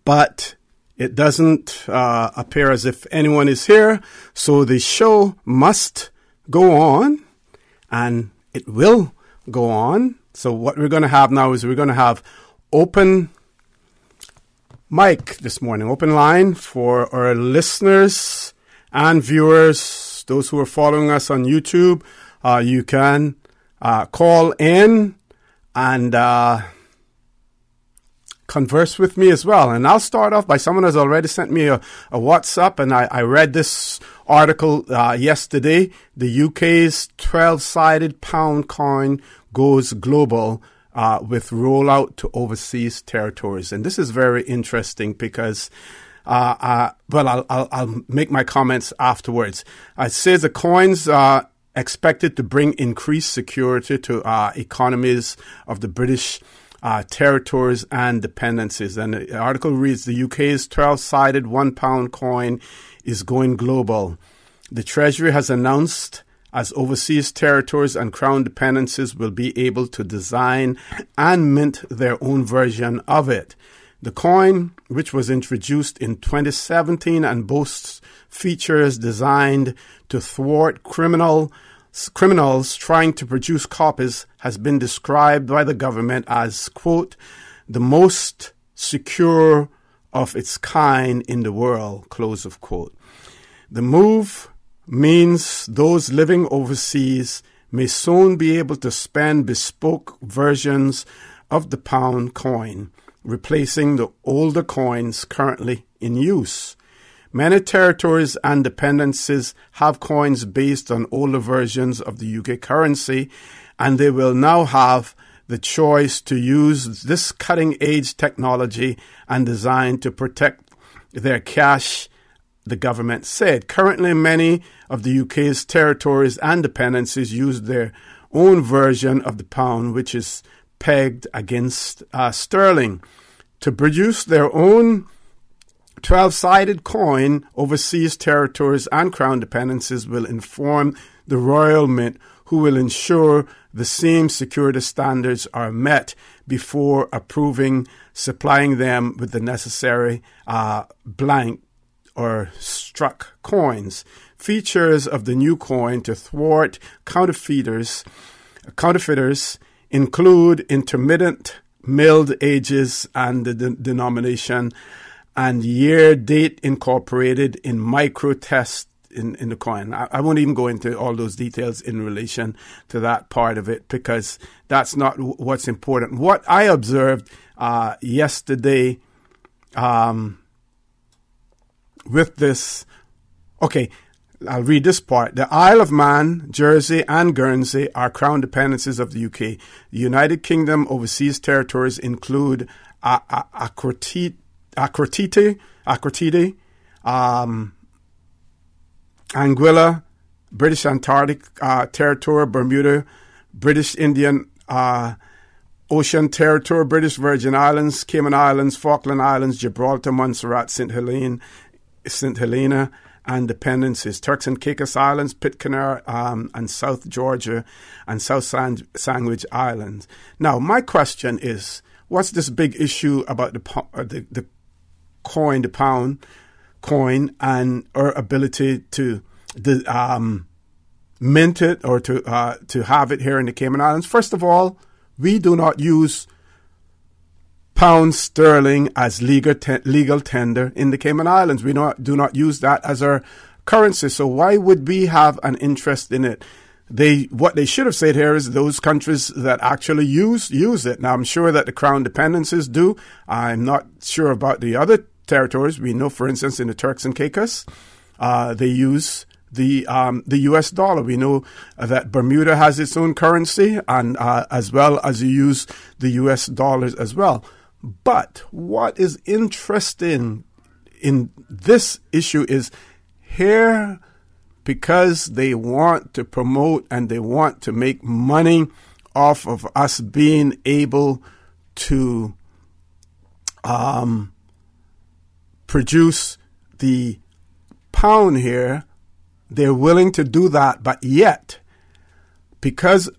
but it doesn't appear as if anyone is here, so the show must go on, and it will go on. So what we're going to have now is we're going to have open mic this morning, open line for our listeners and viewers, those who are following us on YouTube. You can call in and converse with me as well. And I'll start off by someone has already sent me a WhatsApp, and I read this article yesterday. The UK's 12-sided pound coin goes global with rollout to overseas territories. And this is very interesting because I'll make my comments afterwards. It says the coins are expected to bring increased security to economies of the British territories and dependencies. And the article reads, the UK's 12-sided £1 coin is going global. The Treasury has announced as overseas territories and crown dependencies will be able to design and mint their own version of it. The coin, which was introduced in 2017 and boasts features designed to thwart criminals trying to produce copies, has been described by the government as, quote, the most secure of its kind in the world, close of quote. The move means those living overseas may soon be able to spend bespoke versions of the pound coin, replacing the older coins currently in use. Many territories and dependencies have coins based on older versions of the UK currency, and they will now have the choice to use this cutting-edge technology and design to protect their cash, the government said. Currently, many of the UK's territories and dependencies use their own version of the pound, which is pegged against sterling. To produce their own 12-sided coin, overseas territories and crown dependencies will inform the Royal Mint, who will ensure the same security standards are met before supplying them with the necessary blank or struck coins. Features of the new coin to thwart counterfeiters include intermittent milled ages and the denomination and year date incorporated in micro tests in the coin. I won't even go into all those details in relation to that part of it because that's not what's important. What I observed yesterday with this, okay, I'll read this part. The Isle of Man, Jersey and Guernsey are crown dependencies of the UK. The United Kingdom overseas territories include Akrotiri, Anguilla, British Antarctic Territory, Bermuda, British Indian Ocean Territory, British Virgin Islands, Cayman Islands, Falkland Islands, Gibraltar, Montserrat, St. Helena, and dependencies, Turks and Caicos Islands, Pitcairn, and South Georgia, and South Sandwich Islands. Now, my question is, what's this big issue about the coin, the pound coin, and our ability to mint it or to have it here in the Cayman Islands? First of all, we do not use pound sterling as legal tender in the Cayman Islands. We do not use that as our currency. So why would we have an interest in it? What they should have said here is those countries that actually use it. Now, I'm sure that the crown dependencies do. I'm not sure about the other territories. We know, for instance, in the Turks and Caicos, they use the U.S. dollar. We know that Bermuda has its own currency, and as well as you use the U.S. dollars as well. But what is interesting in this issue is here, because they want to promote and they want to make money off of us being able to produce the pound here, they're willing to do that. But yet, because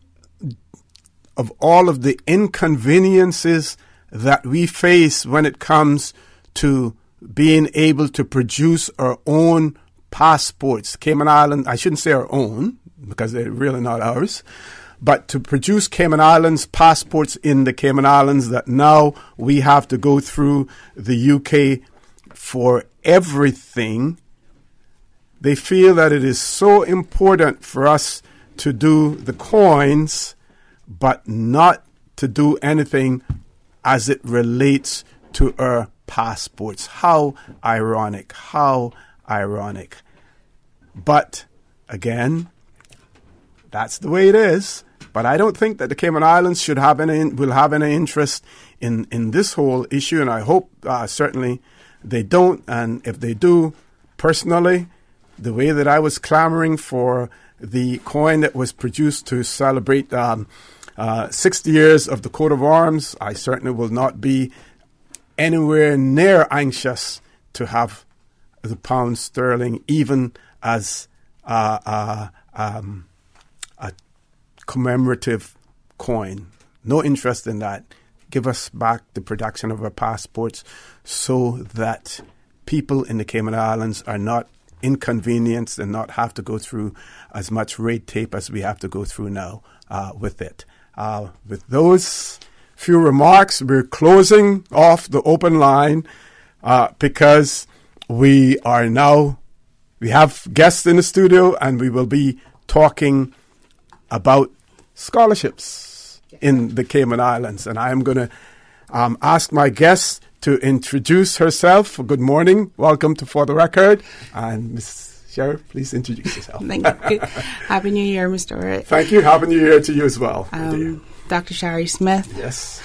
of all of the inconveniences that we face when it comes to being able to produce our own passports. Cayman Island, I shouldn't say our own, because they're really not ours, but to produce Cayman Islands passports in the Cayman Islands, that now we have to go through the UK for everything. They feel that it is so important for us to do the coins, but not to do anything as it relates to our passports. How ironic, how ironic. But again, that's the way it is. But I don't think that the Cayman Islands will have any interest in this whole issue, and I hope certainly they don't. And if they do, personally, the way that I was clamoring for the coin that was produced to celebrate 60 years of the coat of arms, I certainly will not be anywhere near anxious to have the pound sterling even as a commemorative coin. No interest in that. Give us back the production of our passports so that people in the Cayman Islands are not inconvenienced and not have to go through as much red tape as we have to go through now with it. With those few remarks, we're closing off the open line because we have guests in the studio and we will be talking about scholarships in the Cayman Islands. And I am going to ask my guest to introduce herself. Good morning. Welcome to For the Record. And Ms. Sheriff, please introduce yourself. Thank you. Happy New Year, Mr. Orrett. Thank you. Happy New Year to you as well. Dr. Shari Smith. Yes.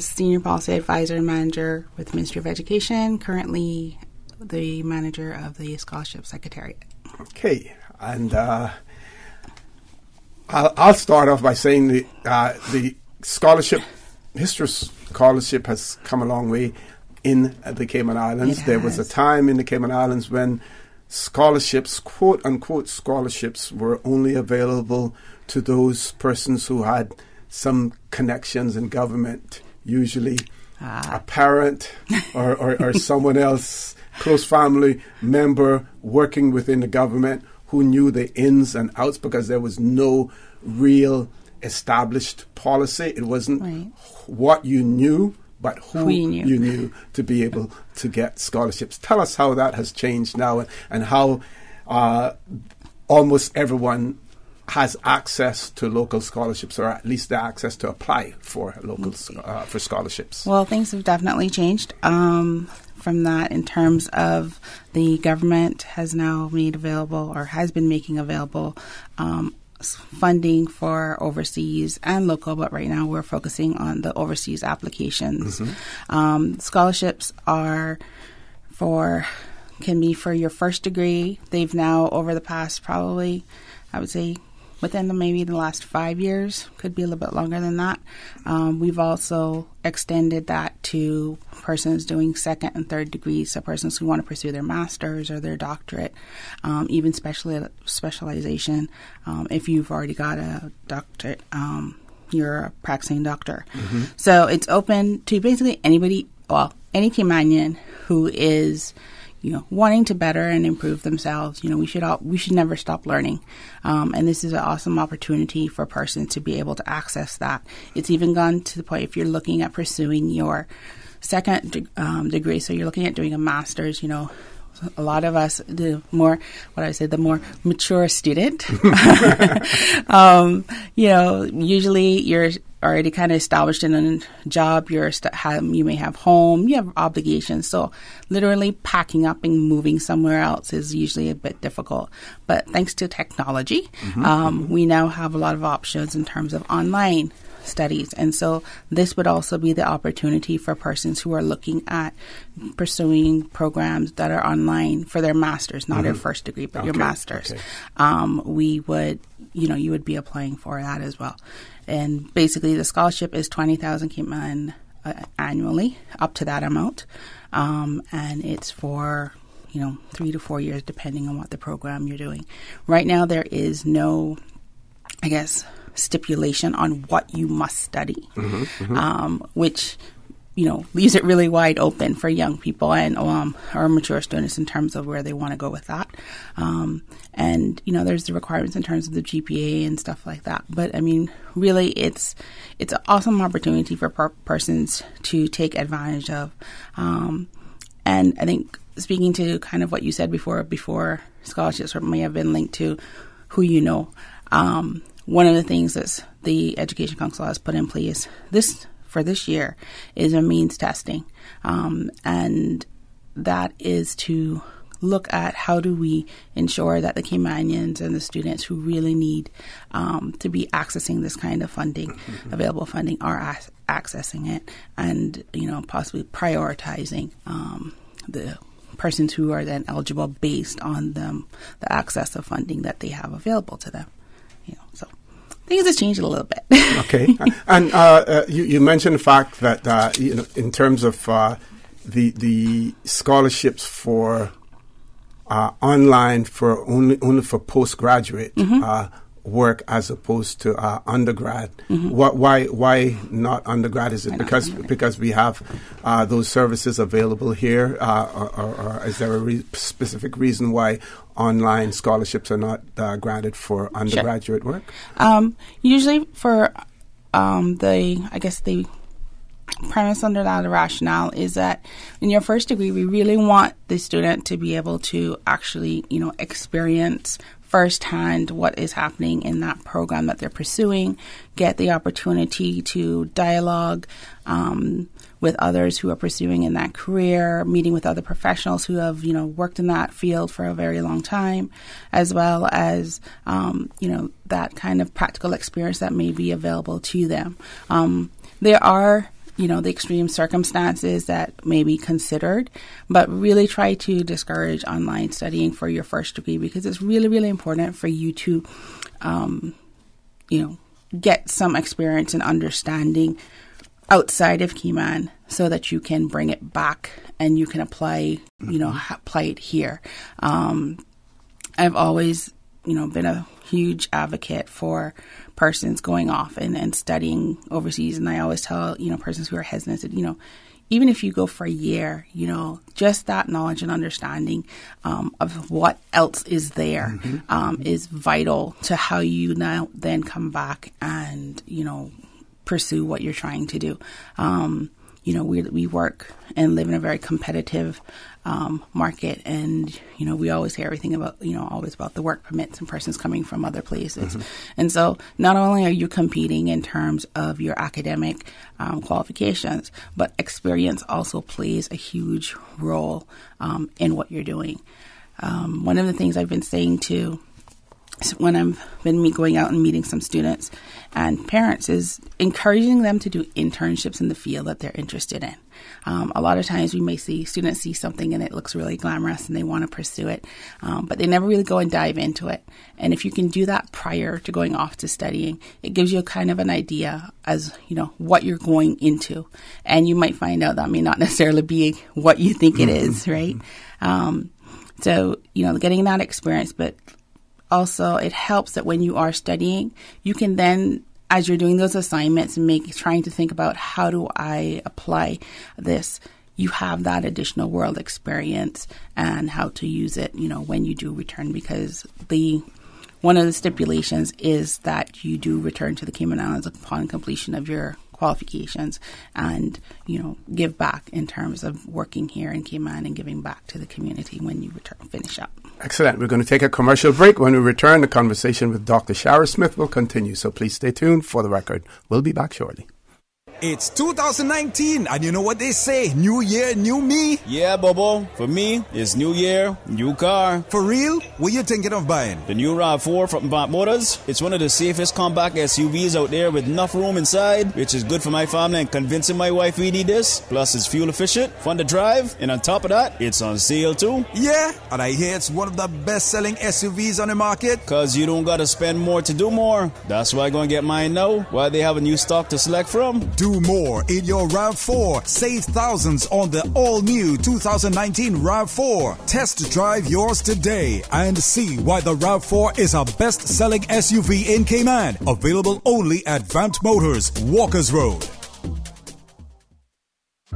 Senior Policy Advisor and Manager with the Ministry of Education. Currently the Manager of the Scholarship Secretariat. Okay. And I'll start off by saying the scholarship, history scholarship has come a long way in the Cayman Islands. There was a time in the Cayman Islands when scholarships, quote-unquote scholarships, were only available to those persons who had some connections in government, usually a parent or someone else, close family member working within the government who knew the ins and outs, because there was no real established policy. It wasn't what you knew, but who you knew to be able to get scholarships. Tell us how that has changed now and how almost everyone has access to local scholarships, or at least the access to apply for local for scholarships. Well, things have definitely changed from that, in terms of the government has now made available, or has been making available, funding for overseas and local, but right now we're focusing on the overseas applications. Scholarships can be for your first degree. They've now, over the past probably, I would say, within maybe the last 5 years, could be a little bit longer than that. We've also extended that to persons doing second and third degrees, so persons who want to pursue their master's or their doctorate, even specialization. If you've already got a doctorate, you're a practicing doctor. So it's open to basically anybody, any Caymanian who is wanting to better and improve themselves. We should never stop learning. And this is an awesome opportunity for a person to be able to access that. It's even gone to the point, if you're looking at pursuing your second degree, so you're looking at doing a master's, a lot of us, the more mature student, usually you're already kind of established in a job, you may have home, you have obligations. So literally packing up and moving somewhere else is usually a bit difficult. But thanks to technology, we now have a lot of options in terms of online studies. And so this would also be the opportunity for persons who are looking at pursuing programs that are online for their master's, not their first degree, but your master's. You would be applying for that as well. And basically the scholarship is 20,000 Cayman annually, up to that amount. And it's for 3 to 4 years, depending on what the program you're doing. Right now there is no, stipulation on what you must study, which leaves it really wide open for young people and or mature students in terms of where they want to go with that. And there's the requirements in terms of the GPA and stuff like that. But really, it's an awesome opportunity for persons to take advantage of. And I think, speaking to kind of what you said before scholarships may have been linked to who you know. One of the things that the Education Council has put in place for this year is a means testing. And that is to look at how do we ensure that the Caymanians and the students who really need to be accessing this kind of funding, available funding, are accessing it, and possibly prioritizing the persons who are then eligible based on the access of funding that they have available to them. So things have changed a little bit. Okay. And you mentioned the fact that, in terms of the scholarships for online for only for postgraduate work as opposed to undergrad. Why not undergrad? Is it because we have those services available here, or is there a specific reason why online scholarships are not granted for undergraduate work? Usually for the premise under that rationale is that in your first degree, we really want the student to be able to actually, experience firsthand what is happening in that program that they're pursuing, get the opportunity to dialogue with others who are pursuing in that career, meeting with other professionals who have, worked in that field for a very long time, as well as, that kind of practical experience that may be available to them. There are the extreme circumstances that may be considered, but really try to discourage online studying for your first degree because it's really, really important for you to, get some experience and understanding outside of Keyman so that you can bring it back and you can apply it here. I've always, been a huge advocate for persons going off and studying overseas. And I always tell, persons who are hesitant that, even if you go for a year, just that knowledge and understanding of what else is there is vital to how you now then come back and, pursue what you're trying to do. We work and live in a very competitive market, and we always hear everything about always about the work permits and persons coming from other places. And so not only are you competing in terms of your academic qualifications, but experience also plays a huge role in what you're doing. One of the things I've been saying to when I've been going out and meeting some students and parents is encouraging them to do internships in the field that they're interested in. A lot of times we may see students see something and it looks really glamorous and they want to pursue it, but they never really go and dive into it. And if you can do that prior to going off to studying, it gives you kind of an idea as, what you're going into. And you might find out that may not necessarily be what you think it is, right? So, getting that experience, but also, it helps that when you are studying, you can then, as you're doing those assignments and trying to think about how do I apply this, you have that additional world experience and how to use it, when you do return, because one of the stipulations is that you do return to the Cayman Islands upon completion of your qualifications and, give back in terms of working here in Cayman and giving back to the community when you finish up. Excellent. We're going to take a commercial break. When we return, the conversation with Dr. Shara Smith will continue. So please stay tuned for the record. We'll be back shortly. It's 2019, and you know what they say, new year, new me? Yeah, Bobo. For me, it's new year, new car. For real? What you thinking of buying? The new RAV4 from Avant Motors. It's one of the safest compact SUVs out there with enough room inside, which is good for my family and convincing my wife we need this. Plus, it's fuel efficient, fun to drive, and on top of that, it's on sale too. Yeah, and I hear it's one of the best-selling SUVs on the market. Cause you don't gotta spend more to do more. That's why I'm gonna get mine now, while they have a new stock to select from. Do more in your RAV4. Save thousands on the all-new 2019 RAV4. Test drive yours today and see why the RAV4 is a best-selling SUV in Cayman. Available only at Vant Motors, Walkers Road.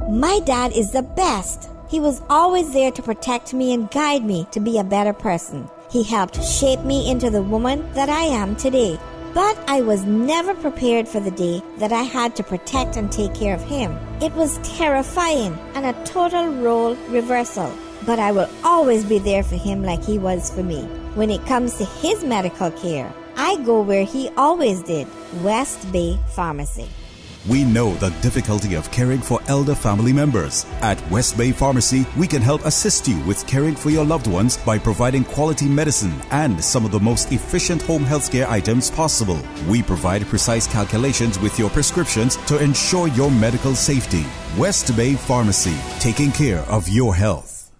My dad is the best. He was always there to protect me and guide me to be a better person. He helped shape me into the woman that I am today. But I was never prepared for the day that I had to protect and take care of him. It was terrifying and a total role reversal. But I will always be there for him like he was for me. When it comes to his medical care, I go where he always did, West Bay Pharmacy. We know the difficulty of caring for elder family members. At West Bay Pharmacy, we can help assist you with caring for your loved ones by providing quality medicine and some of the most efficient home healthcare items possible. We provide precise calculations with your prescriptions to ensure your medical safety. West Bay Pharmacy, taking care of your health.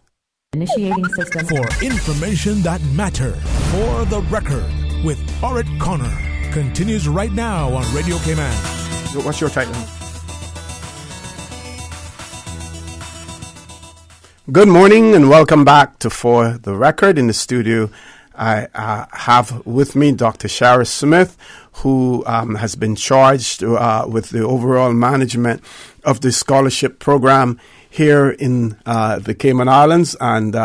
Initiating system. For information that matters. For the record, with Orrett Connor. continues right now on Radio Cayman. What's your title? Good morning and welcome back to For the Record. In the studio, I have with me Dr. Shara Smith, who has been charged with the overall management of the scholarship program here in the Cayman Islands. And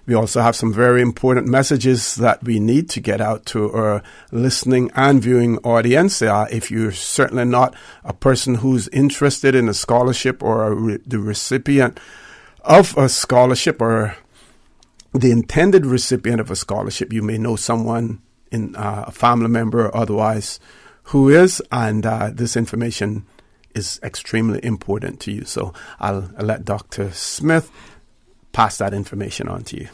we also have some very important messages that we need to get out to our listening and viewing audience. If you're certainly not a person who's interested in a scholarship or the recipient of a scholarship or the intended recipient of a scholarship, you may know someone, a family member or otherwise, who is, and this information is extremely important to you. So I'll let Dr. Smith pass that information on to you.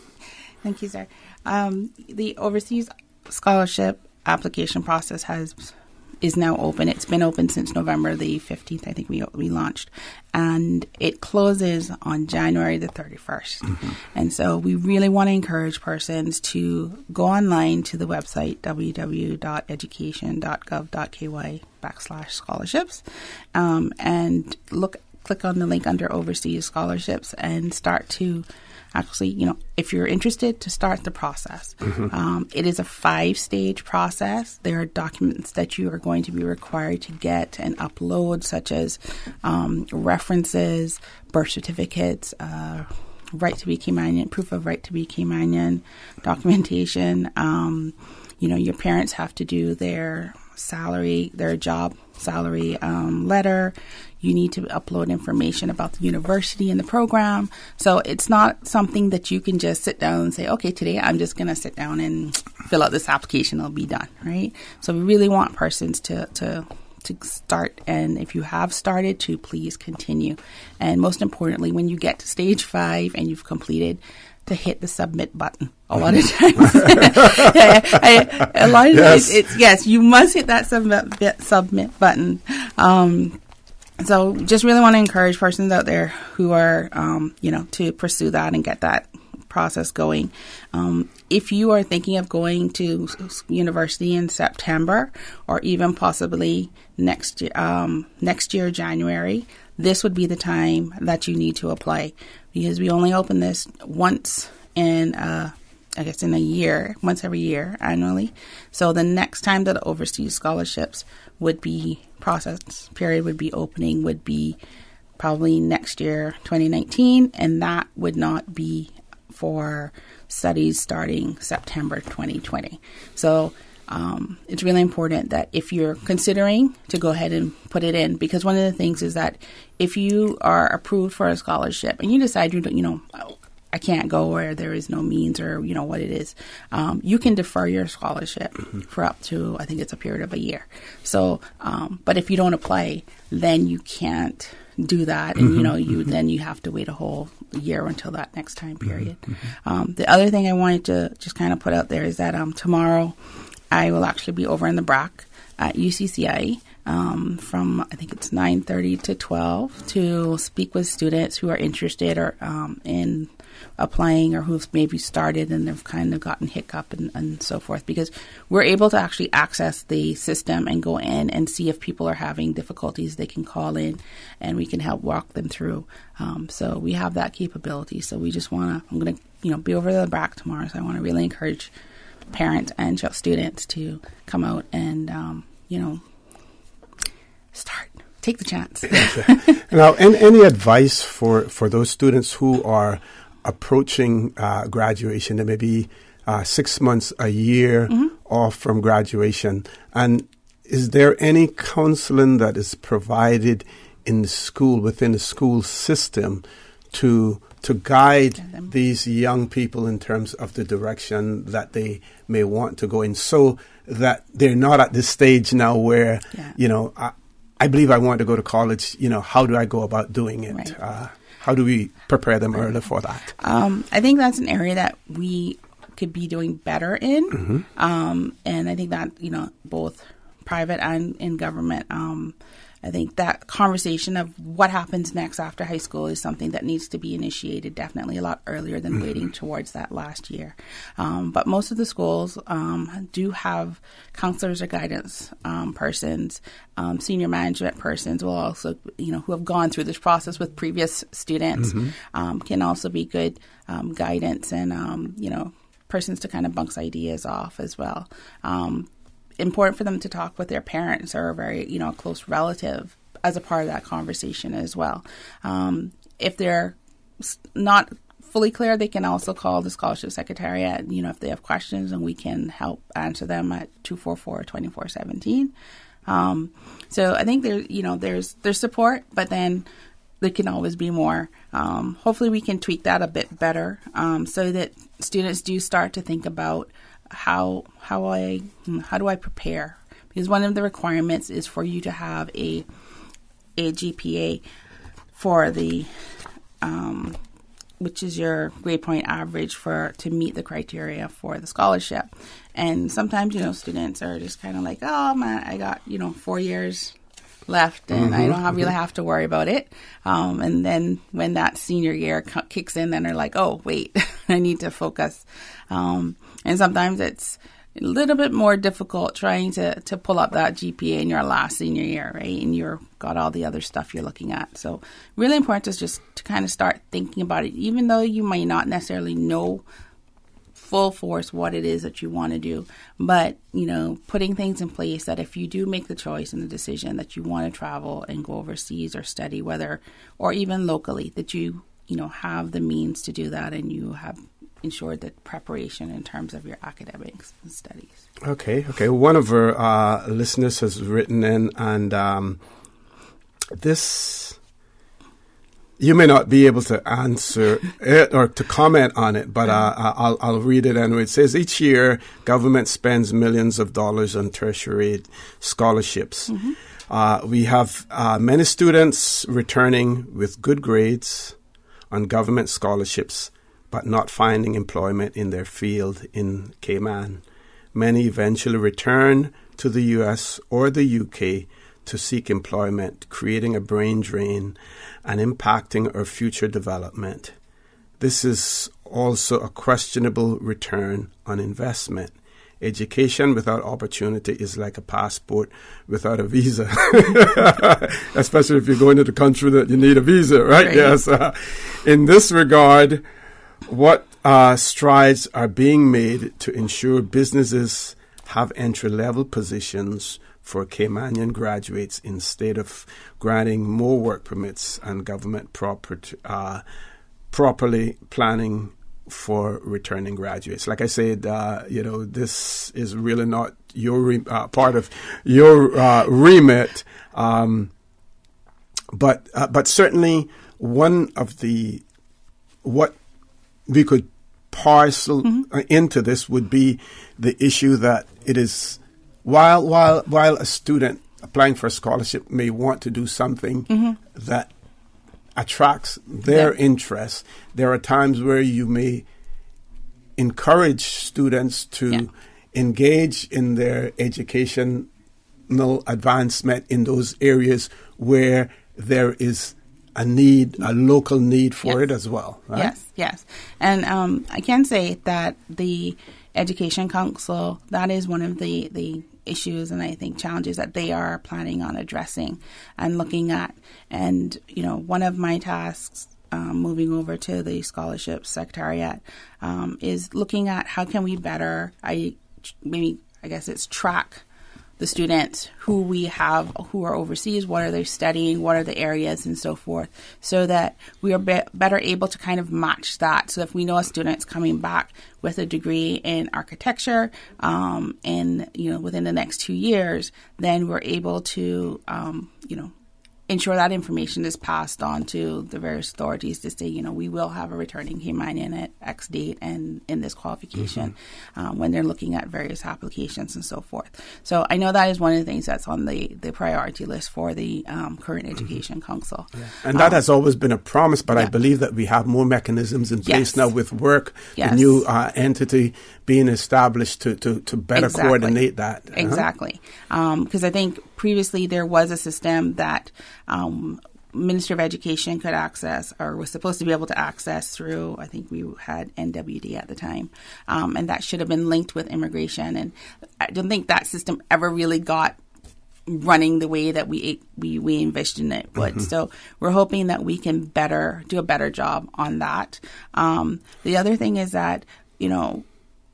Thank you, sir. The overseas scholarship application process is now open. It's been open since November the 15th, I think we launched. And it closes on January the 31st. Mm-hmm. And so we really want to encourage persons to go online to the website www.education.gov.ky/scholarships and click on the link under Overseas Scholarships and start to actually, if you're interested, to start the process. Mm-hmm. It is a 5-stage process. There are documents that you are going to be required to get and upload, such as references, birth certificates, right to be Caymanian, proof of right to be Caymanian, documentation. Your parents have to do their job salary letter. You need to upload information about the university and the program. So it's not something that you can just sit down and say, okay, today I'm just going to sit down and fill out this application. It'll be done, right? So we really want persons to start. And if you have started, to please continue. And most importantly, when you get to stage 5 and you've completed, to hit the submit button. A lot of times, yes, you must hit that submit button. So just really want to encourage persons out there who are, to pursue that and get that process going. If you are thinking of going to university in September or even possibly next year, January, this would be the time that you need to apply, because we only open this once in a year, once every year, annually. So the next time that overseas scholarships would be process period would be opening would be probably next year, 2019, and that would not be for studies starting September 2020. So it's really important that if you're considering to go ahead and put it in, because one of the things is that if you are approved for a scholarship and you decide I can't go, or there is no means, or what it is, you can defer your scholarship for up to, I think it's a period of a year. So, but if you don't apply, then you can't do that, and then you have to wait a whole year until that next time period. The other thing I wanted to just kind of put out there is that tomorrow I will actually be over in the BRAC at UCCI from, I think it's 9:30 to 12, to speak with students who are interested or in applying, or who've maybe started and they've kind of gotten hiccup and so forth, because we're able to actually access the system and go in and see if people are having difficulties. They can call in and we can help walk them through. So we have that capability. So we just I'm going to, be over the BRAC tomorrow. So I want to really encourage parents and students to come out and, take the chance. Now, any advice for those students who are approaching graduation? They may be 6 months, a year off from graduation. And is there any counseling that is provided in the school, within the school system, to guide these young people in terms of the direction that they may want to go in, so that they're not at this stage now where, I believe I want to go to college, how do I go about doing it? Right. How do we prepare them early for that? I think that's an area that we could be doing better in. And I think that, both private and in government, I think that conversation of what happens next after high school is something that needs to be initiated definitely a lot earlier than waiting towards that last year. But most of the schools do have counselors or guidance persons. Senior management persons will also, who have gone through this process with previous students, can also be good guidance and, persons to kind of bounce ideas off as well. Important for them to talk with their parents or a very, close relative as a part of that conversation as well. If they're not fully clear, they can also call the scholarship secretariat, if they have questions, and we can help answer them at 244-2417. So I think there's support, but then there can always be more. Hopefully we can tweak that a bit better so that students do start to think about how do I prepare? Because one of the requirements is for you to have a GPA for the which is your grade point average to meet the criteria for the scholarship. And sometimes students are just kind of like, oh man, I got 4 years left and I don't really have to worry about it. And then when that senior year kicks in, then they're like, oh wait, I need to focus. And sometimes it's a little bit more difficult trying to pull up that GPA in your last senior year, right? And you've got all the other stuff you're looking at. So really important is just to kind of start thinking about it, even though you might not necessarily know full force what it is that you want to do. But, putting things in place that if you do make the choice and the decision that you want to travel and go overseas or study, or even locally, that you have the means to do that and you have ensured that preparation in terms of your academics and studies. Okay. One of our listeners has written in, and this, you may not be able to answer it or to comment on it, but I'll read it anyway. It says, each year, government spends millions of dollars on tertiary scholarships. We have many students returning with good grades on government scholarships, but not finding employment in their field in Cayman. Many eventually return to the U.S. or the UK to seek employment, creating a brain drain and impacting our future development. This is also a questionable return on investment. Education without opportunity is like a passport without a visa, especially if you're going to the country that you need a visa, right? Yes. In this regard, what strides are being made to ensure businesses have entry-level positions for Caymanian graduates instead of granting more work permits and government properly planning for returning graduates? Like I said, this is really not your part of your remit, but certainly one of what we could parcel into this would be the issue that it is while a student applying for a scholarship may want to do something that attracts their interest, there are times where you may encourage students to engage in their educational advancement in those areas where there is a local need for it as well, right? Yes. And I can say that the Education Council, that is one of the issues and I think challenges that they are planning on addressing and looking at. And, one of my tasks moving over to the Scholarship Secretariat is looking at how can we better, track the students who we have who are overseas, what are they studying, what are the areas and so forth, so that we are better able to kind of match that. So if we know a student's coming back with a degree in architecture within the next 2 years, then we're able to ensure that information is passed on to the various authorities to say, we will have a returning K-9 in at X date and in this qualification when they're looking at various applications and so forth. So I know that is one of the things that's on the priority list for the current Education Council. Yeah. And that has always been a promise, but I believe that we have more mechanisms in place now with work, the new entity being established to better coordinate that. Exactly. Because I think previously there was a system that Ministry of Education could access or was supposed to be able to access through, I think we had NWD at the time, and that should have been linked with immigration. And I don't think that system ever really got running the way that we envisioned it would. So we're hoping that we can do a better job on that. The other thing is that,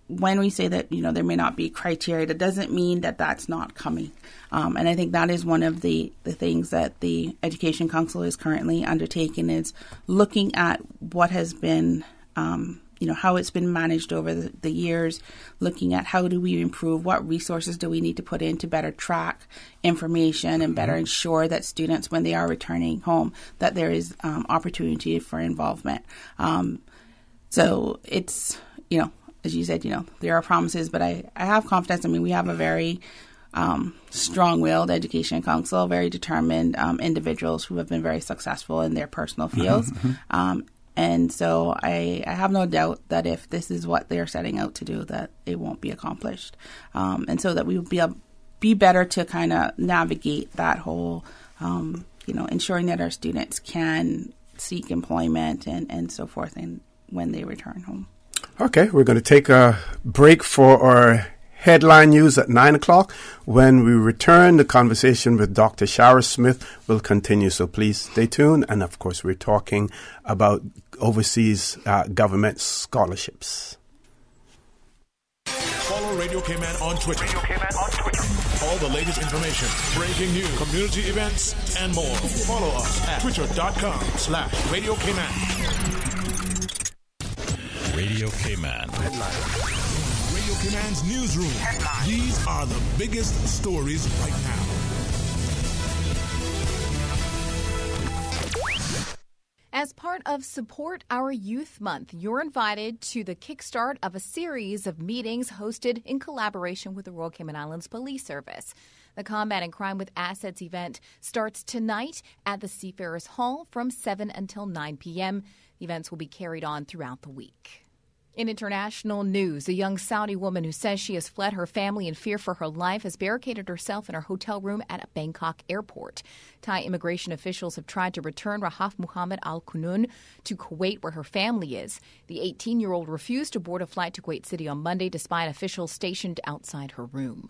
when we say that, there may not be criteria, that doesn't mean that that's not coming. And I think that is one of the things that the Education Council is currently undertaking, is looking at what has been, how it's been managed over the years, looking at how do we improve, what resources do we need to put in to better track information and better ensure that students, when they are returning home, that there is opportunity for involvement. So it's, as you said, there are promises, but I have confidence. I mean, we have a very strong-willed Education Council, very determined individuals who have been very successful in their personal fields. And so I have no doubt that if this is what they're setting out to do, that it won't be accomplished. And so that we will be better to kind of navigate that whole, ensuring that our students can seek employment and so forth when they return home. Okay, we're going to take a break for our headline news at 9 o'clock. When we return, the conversation with Dr. Shara Smith will continue, so please stay tuned. And of course, we're talking about overseas government scholarships. Follow Radio K-Man on Twitter. All the latest information, breaking news, community events, and more. Follow us at twitter.com/Radio K-Man. Radio K-Man. Radio K-Man's newsroom. These are the biggest stories right now. As part of Support Our Youth Month, you're invited to the kickstart of a series of meetings hosted in collaboration with the Royal Cayman Islands Police Service. The Combating Crime with Assets event starts tonight at the Seafarers Hall from 7 until 9 p.m. The events will be carried on throughout the week. In international news, a young Saudi woman who says she has fled her family in fear for her life has barricaded herself in her hotel room at a Bangkok airport. Thai immigration officials have tried to return Rahaf Muhammad Al Kunun to Kuwait, where her family is. The 18-year-old refused to board a flight to Kuwait City on Monday despite officials stationed outside her room.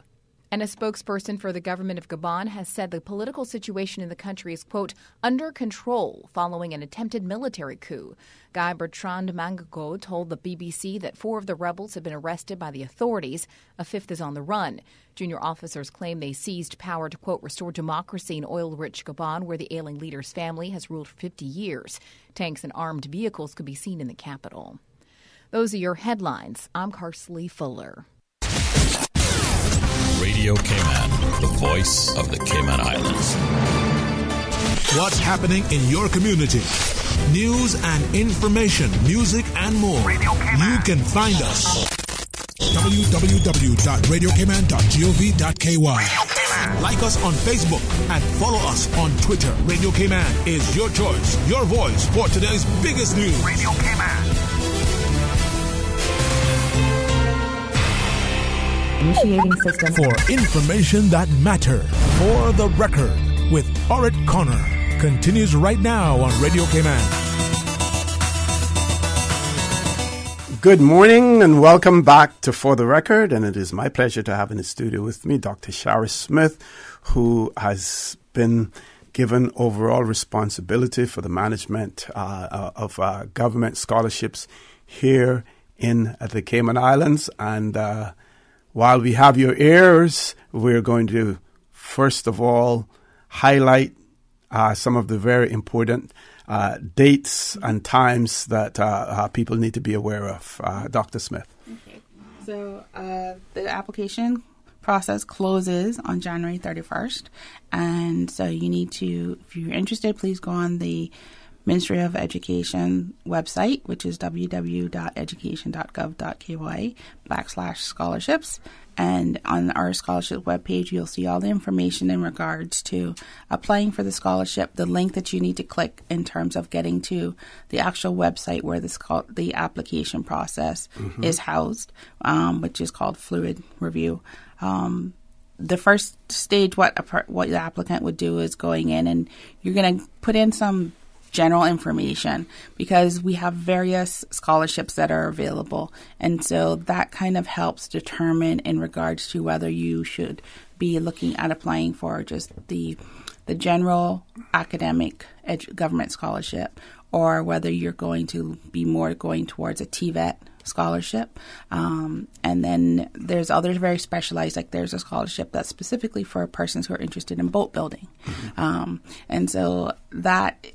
And a spokesperson for the government of Gabon has said the political situation in the country is, quote, under control following an attempted military coup. Guy Bertrand Mangago told the BBC that 4 of the rebels have been arrested by the authorities. A 5th is on the run. Junior officers claim they seized power to, quote, restore democracy in oil-rich Gabon, where the ailing leader's family has ruled for 50 years. Tanks and armed vehicles could be seen in the capital. Those are your headlines. I'm Carsley Fuller. Radio Cayman, the voice of the Cayman Islands. What's happening in your community? News and information, music, and more. You can find us. www.radiocayman.gov.ky. Like us on Facebook and follow us on Twitter. Radio Cayman is your choice, your voice for today's biggest news. Radio Cayman. Initiating system. For information that matter. For the record with Orrett Connor. Continues right now on Radio Cayman. Good morning and welcome back to For the Record. And it is my pleasure to have in the studio with me Dr. Shara Smith, who has been given overall responsibility for the management of government scholarships here in the Cayman Islands. And while we have your ears, we're going to, first of all, highlight some of the very important dates and times that people need to be aware of. Dr. Smith. Okay. So the application process closes on January 31st. And so you need to, if you're interested, please go on the Ministry of Education website, which is www.education.gov.ky/scholarships. And on our scholarship webpage, you'll see all the information in regards to applying for the scholarship, the link that you need to click in terms of getting to the actual website where the application process is housed, which is called Fluid Review. The first stage, what the applicant would do is going in and you're going to put in some general information because we have various scholarships that are available. And so that kind of helps determine in regards to whether you should be looking at applying for just the general academic government scholarship or whether you're going to be more going towards a TVET scholarship. And then there's others very specialized, like there's a scholarship that's specifically for persons who are interested in boat building. And so that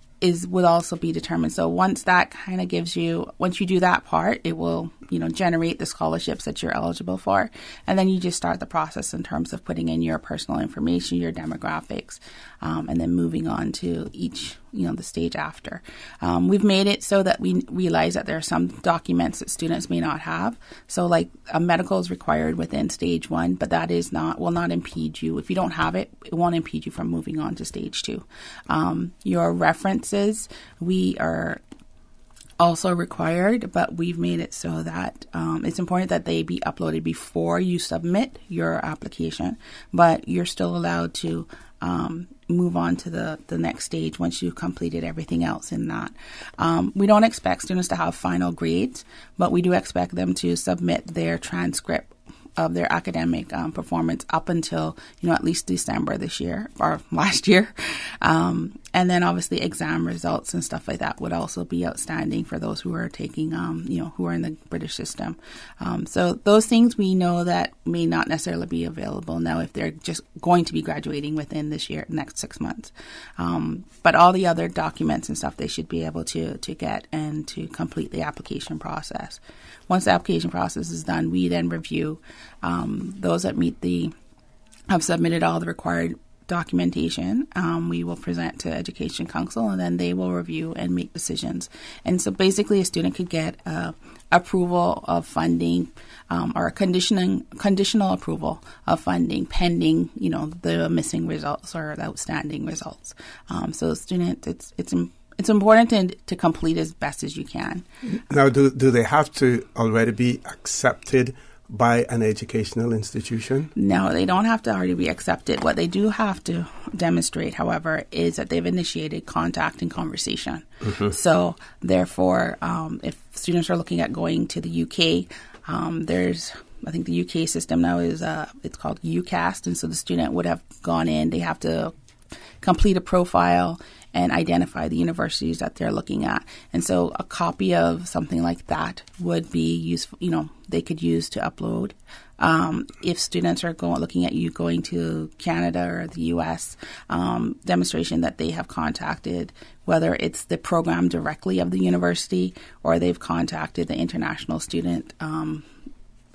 would also be determined. So once that kind of gives you, once you do that part, it will, generate the scholarships that you're eligible for. And then you just start the process in terms of putting in your personal information, your demographics, and then moving on to each, the stage after. We've made it so that we realize that there are some documents that students may not have. So like a medical is required within stage 1, but that will not impede you. If you don't have it, it won't impede you from moving on to stage 2. Your references, we are also required, but we've made it so that it's important that they be uploaded before you submit your application, but you're still allowed to move on to the next stage once you've completed everything else in that. We don't expect students to have final grades, but we do expect them to submit their transcript of their academic performance up until, at least December this year or last year. And then obviously exam results and stuff like that would also be outstanding for those who are taking, who are in the British system. So those things we know that may not necessarily be available now if they're just going to be graduating within this year, next 6 months. But all the other documents and stuff they should be able to get and to complete the application process. Once the application process is done, we then review those that have submitted all the required documentation. We will present to Education Council, and then they will review and make decisions. And so basically a student could get approval of funding or a conditional approval of funding pending, the missing results or the outstanding results. So student, it's important to complete as best as you can. Now, do they have to already be accepted by an educational institution? No, they don't have to already be accepted. What they do have to demonstrate, however, is that they've initiated contact and conversation. So, therefore, if students are looking at going to the UK, I think the UK system now is, it's called UCAST, and so the student would have gone in, they have to complete a profile and identify the universities that they're looking at. And so a copy of something like that would be useful, they could use to upload. If students are looking at you going to Canada or the US, demonstration that they have contacted, whether it's the program directly of the university or they've contacted the international student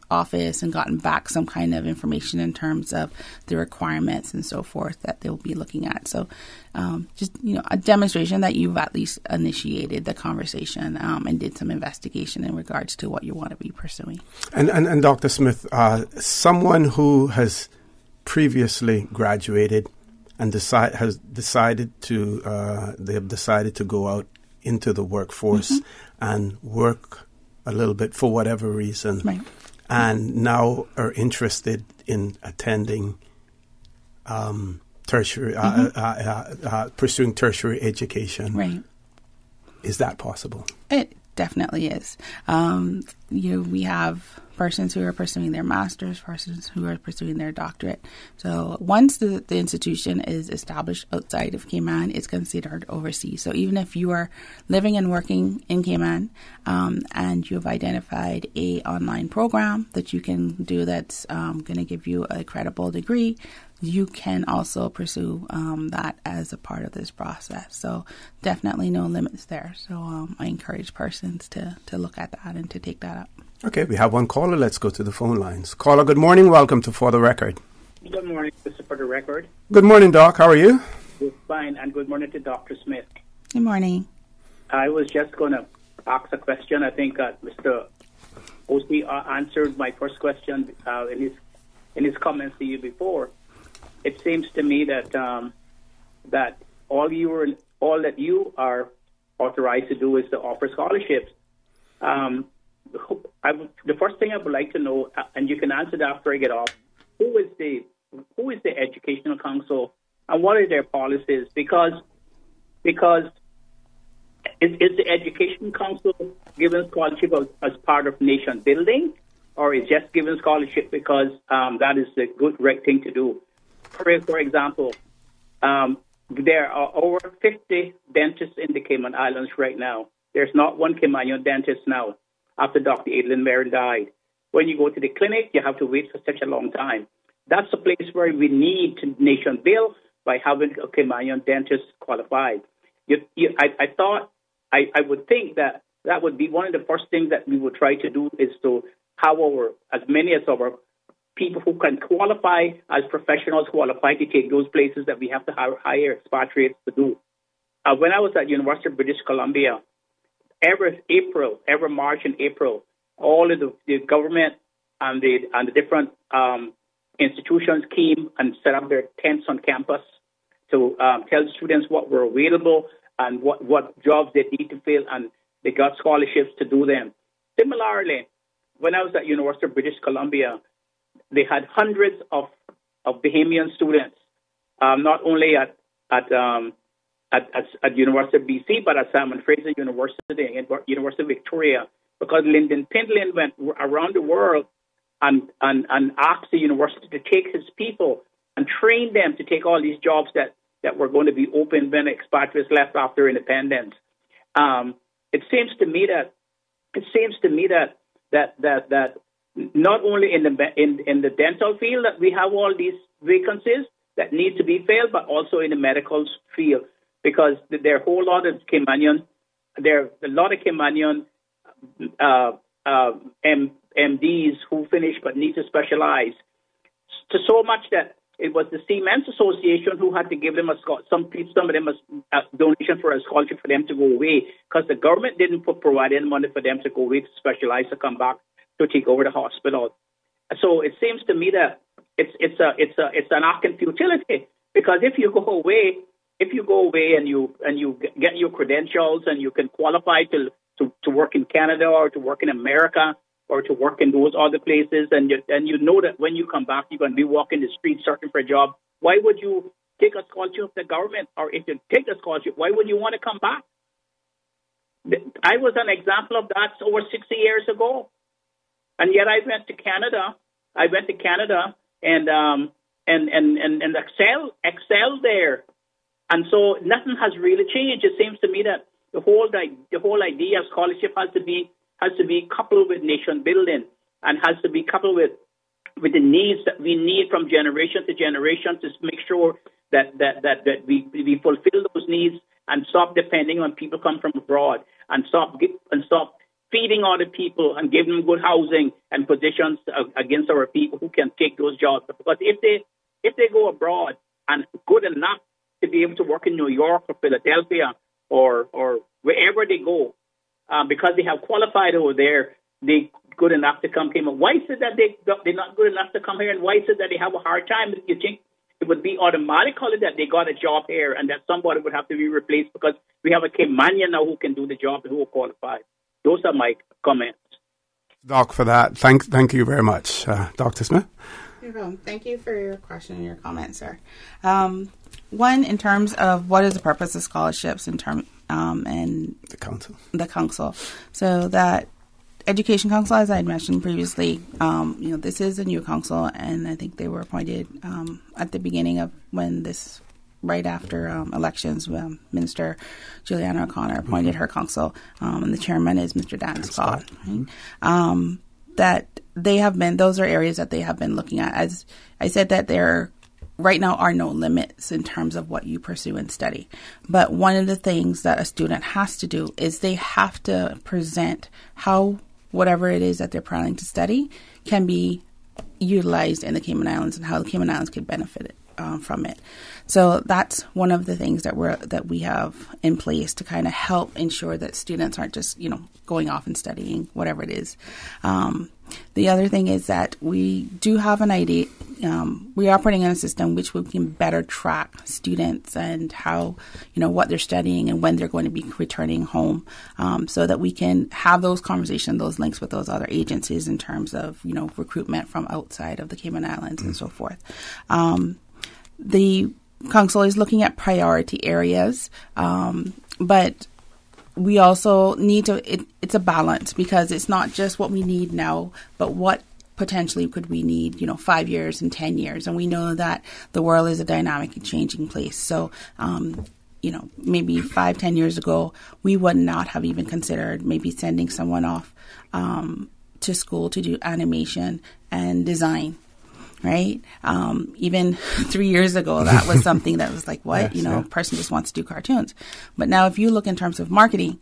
office and gotten back some kind of information in terms of the requirements and so forth that they'll be looking at. So just, a demonstration that you've at least initiated the conversation and did some investigation in regards to what you want to be pursuing. And Dr. Smith, someone who has previously graduated and has decided to go out into the workforce and work a little bit for whatever reason. Right. And now are interested in attending tertiary, pursuing tertiary education. Right. Is that possible? It definitely is. We have persons who are pursuing their master's, persons who are pursuing their doctorate. So once the institution is established outside of Cayman, it's considered overseas. So even if you are living and working in Cayman and you've identified a online program that you can do that's going to give you a credible degree, you can also pursue that as a part of this process. So definitely no limits there. So I encourage persons to look at that and to take that up. Okay, we have one caller. Let's go to the phone lines. Caller, good morning. Welcome to For the Record. Good morning, Mr. For the record. Good morning, Doc. How are you? Fine, and good morning to Dr. Smith. Good morning. I was just going to ask a question. I think Mr. Osby answered my first question in his comments to you before. It seems to me that that all that you are authorized to do is to offer scholarships. The first thing I would like to know, and you can answer that after I get off, who is the Educational Council and what are their policies? Because is the Education Council giving scholarship as part of nation building, or is just giving scholarship because that is the good right thing to do? For example, there are over 50 dentists in the Cayman Islands right now. There's not one Caymanian dentist now after Dr. Adlin Merrill died. When you go to the clinic, you have to wait for such a long time. That's a place where we need to nation build by having a Caymanian dentist qualified. I would think that would be one of the first things that we would try to do is to have as many as our people who can qualify as professionals qualify to take those places that we have to hire expatriates to do. When I was at University of British Columbia, every March and April, all of the government and the different institutions came and set up their tents on campus to tell the students what were available and what jobs they need to fill, and they got scholarships to do them. Similarly, when I was at University of British Columbia, they had hundreds of Bahamian students, not only at University of BC, but at Simon Fraser University and University of Victoria, because Lyndon Pindlin went around the world and asked the university to take his people and train them to take all these jobs that were going to be open when expatriates left after independence. It seems to me that not only in the dental field that we have all these vacancies that need to be filled, but also in the medical field, because there are a whole lot of Caymanian, MDs who finish but need to specialize. To so much that it was the Seamen's Association who had to give them some of them a donation for a scholarship for them to go away, because the government didn't provide any money for them to go away to specialize to come back to take over the hospital. So it seems to me that it's an act in futility, because if you go away and you get your credentials and you can qualify to work in Canada or to work in America or to work in those other places, and you know that when you come back you're going to be walking the streets searching for a job, why would you take a scholarship of the government? Or if you take a scholarship, why would you want to come back? I was an example of that over 60 years ago, and yet I went to Canada and excelled there, and so nothing has really changed. It seems to me that the whole idea of scholarship has to be coupled with nation building, and has to be coupled with the needs that we need from generation to generation to make sure that we fulfill those needs and stop depending on people come from abroad, and stop feeding other people and giving them good housing and positions against our people who can take those jobs. Because if they go abroad and good enough to be able to work in New York or Philadelphia or wherever they go, because they have qualified over there, they good enough to come here. Why is it that they're not good enough to come here, and why is it that they have a hard time? You think it would be automatically that they got a job here and that somebody would have to be replaced because we have a Caymanian now who can do the job and who are qualified? Those are my comments. Doc, for that. Thank you very much. Dr. Smith? You're welcome. Thank you for your question and your comment, sir. One, in terms of what is the purpose of scholarships and the council. So that Education Council, as I had mentioned previously, this is a new council, and I think they were appointed at the beginning of right after elections. Minister Juliana O'Connor appointed her council, and the chairman is Mr. Dan Scott. Right? Those are areas that they have been looking at. As I said, that there right now are no limits in terms of what you pursue and study. But one of the things that a student has to do is they have to present how whatever it is that they're planning to study can be utilized in the Cayman Islands and how the Cayman Islands could benefit from it. So that's one of the things that we have in place to kind of help ensure that students aren't just, going off and studying whatever it is. The other thing is that we do have an idea. We are operating in a system which we can better track students and how, what they're studying and when they're going to be returning home, so that we can have those conversations, those links with those other agencies in terms of, recruitment from outside of the Cayman Islands and so forth. The council is looking at priority areas, but we also need to, it's a balance, because it's not just what we need now, but what potentially could we need, 5 years and 10 years. And we know that the world is a dynamic and changing place. So, maybe 5-10 years ago, we would not have even considered maybe sending someone off to school to do animation and design. Right? Even 3 years ago, that was something that was like, what? Yes, person just wants to do cartoons. But now if you look in terms of marketing,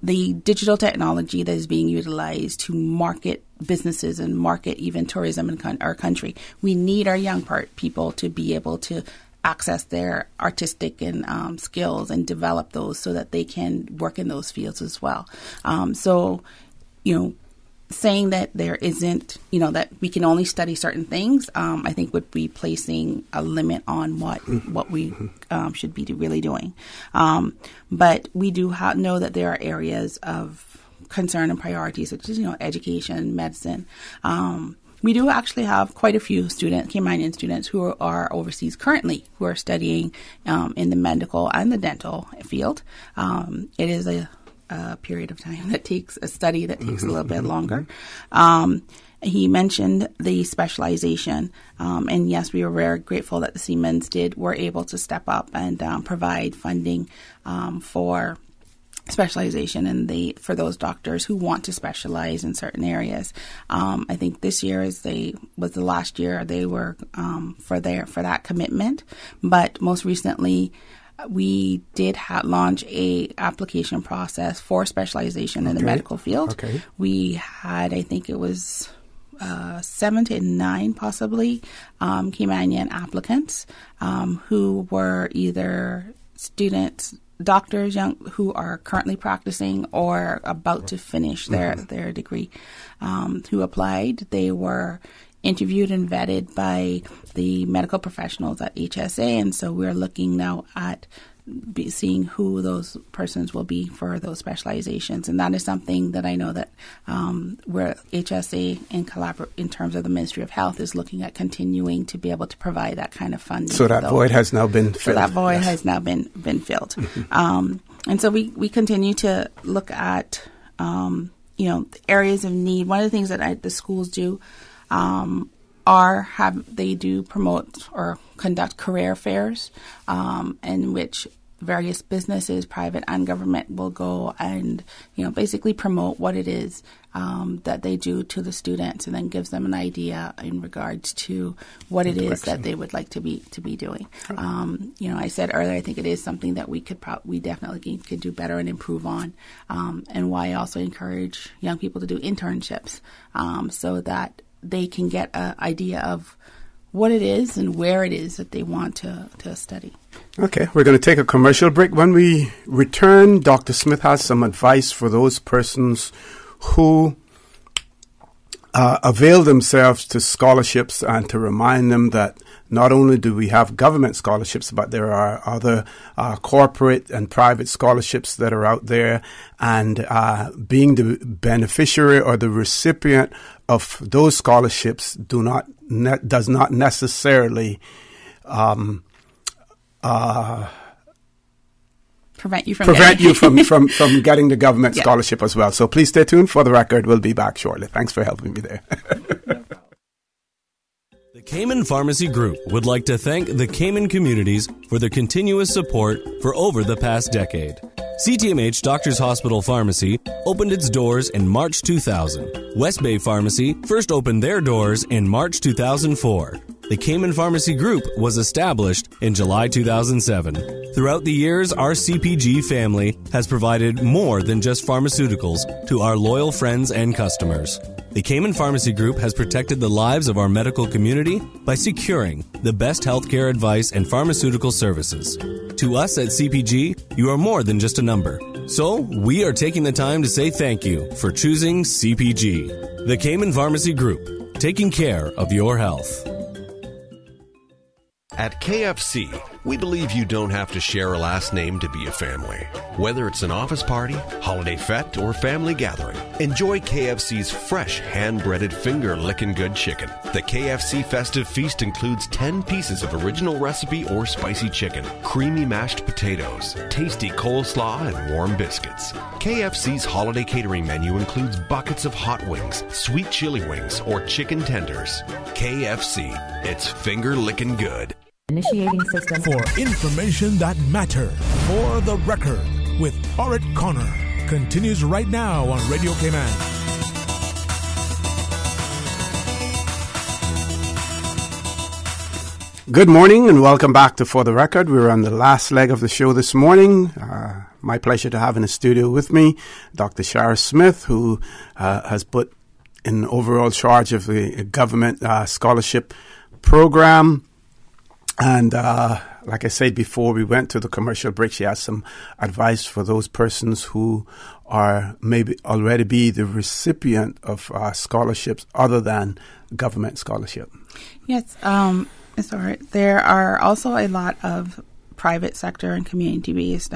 the digital technology that is being utilized to market businesses and market even tourism in our country, we need our young people to be able to access their artistic and skills and develop those so that they can work in those fields as well. Saying that there isn't, that we can only study certain things, I think would be placing a limit on what we should be really doing. But we do know that there are areas of concern and priorities, such as, education, medicine. We do actually have quite a few Caymanian students who are overseas currently, who are studying in the medical and the dental field. It is a period of time that takes a study that takes a little bit longer. He mentioned the specialization, and yes, we were very grateful that the Siemens were able to step up and provide funding for specialization and for those doctors who want to specialize in certain areas. I think this year was the last year they were for that commitment, but most recently, we did launch a application process for specialization in the medical field. Okay. We had, I think it was 7 to 9 possibly Caymanian applicants who were either students, doctors who are currently practicing or about to finish their degree who applied. They were interviewed and vetted by the medical professionals at HSA, and so we're looking now at seeing who those persons will be for those specializations, and that is something that I know that where HSA in terms of the Ministry of Health is looking at continuing to be able to provide that kind of funding. So that void has now been filled. So that void has now been filled, and so we continue to look at areas of need. One of the things that the schools do. They do promote or conduct career fairs in which various businesses, private and government, will go and basically promote what it is that they do to the students, and then gives them an idea in regards to what it is that they would like to be doing. I said earlier, I think it is something that we definitely could do better and improve on, and why I also encourage young people to do internships so that they can get an idea of what it is and where it is that they want to study. Okay, we're going to take a commercial break. When we return, Dr. Smith has some advice for those persons who avail themselves to scholarships, and to remind them that not only do we have government scholarships, but there are other corporate and private scholarships that are out there, and being the beneficiary or the recipient of those scholarships does not necessarily prevent you from getting the government scholarship as well. So please stay tuned. For the record, we'll be back shortly. Thanks for helping me there. The Cayman Pharmacy Group would like to thank the Cayman communities for their continuous support for over the past decade. CTMH Doctors Hospital Pharmacy opened its doors in March 2000. West Bay Pharmacy first opened their doors in March 2004. The Cayman Pharmacy Group was established in July 2007. Throughout the years, our CPG family has provided more than just pharmaceuticals to our loyal friends and customers. the Cayman Pharmacy Group has protected the lives of our medical community by securing the best healthcare advice and pharmaceutical services. To us at CPG, you are more than just a number. So, we are taking the time to say thank you for choosing CPG. The Cayman Pharmacy Group, taking care of your health. At KFC, we believe you don't have to share a last name to be a family. Whether it's an office party, holiday fete, or family gathering, enjoy KFC's fresh hand-breaded finger-lickin' good chicken. The KFC Festive Feast includes 10 pieces of original recipe or spicy chicken, creamy mashed potatoes, tasty coleslaw, and warm biscuits. KFC's holiday catering menu includes buckets of hot wings, sweet chili wings, or chicken tenders. KFC, it's finger-lickin' good. Initiating system. For information that matters. For the record, with Orrett Connor. Continues right now on Radio Cayman. Good morning and welcome back to For the Record. We're on the last leg of the show this morning. My pleasure to have in the studio with me Dr. Shara Smith, who has put in overall charge of the government scholarship program. And like I said before, we went to the commercial break. She has some advice for those persons who are maybe already be the recipient of scholarships other than government scholarship. Yes, it's all right. There are also a lot of private sector and community-based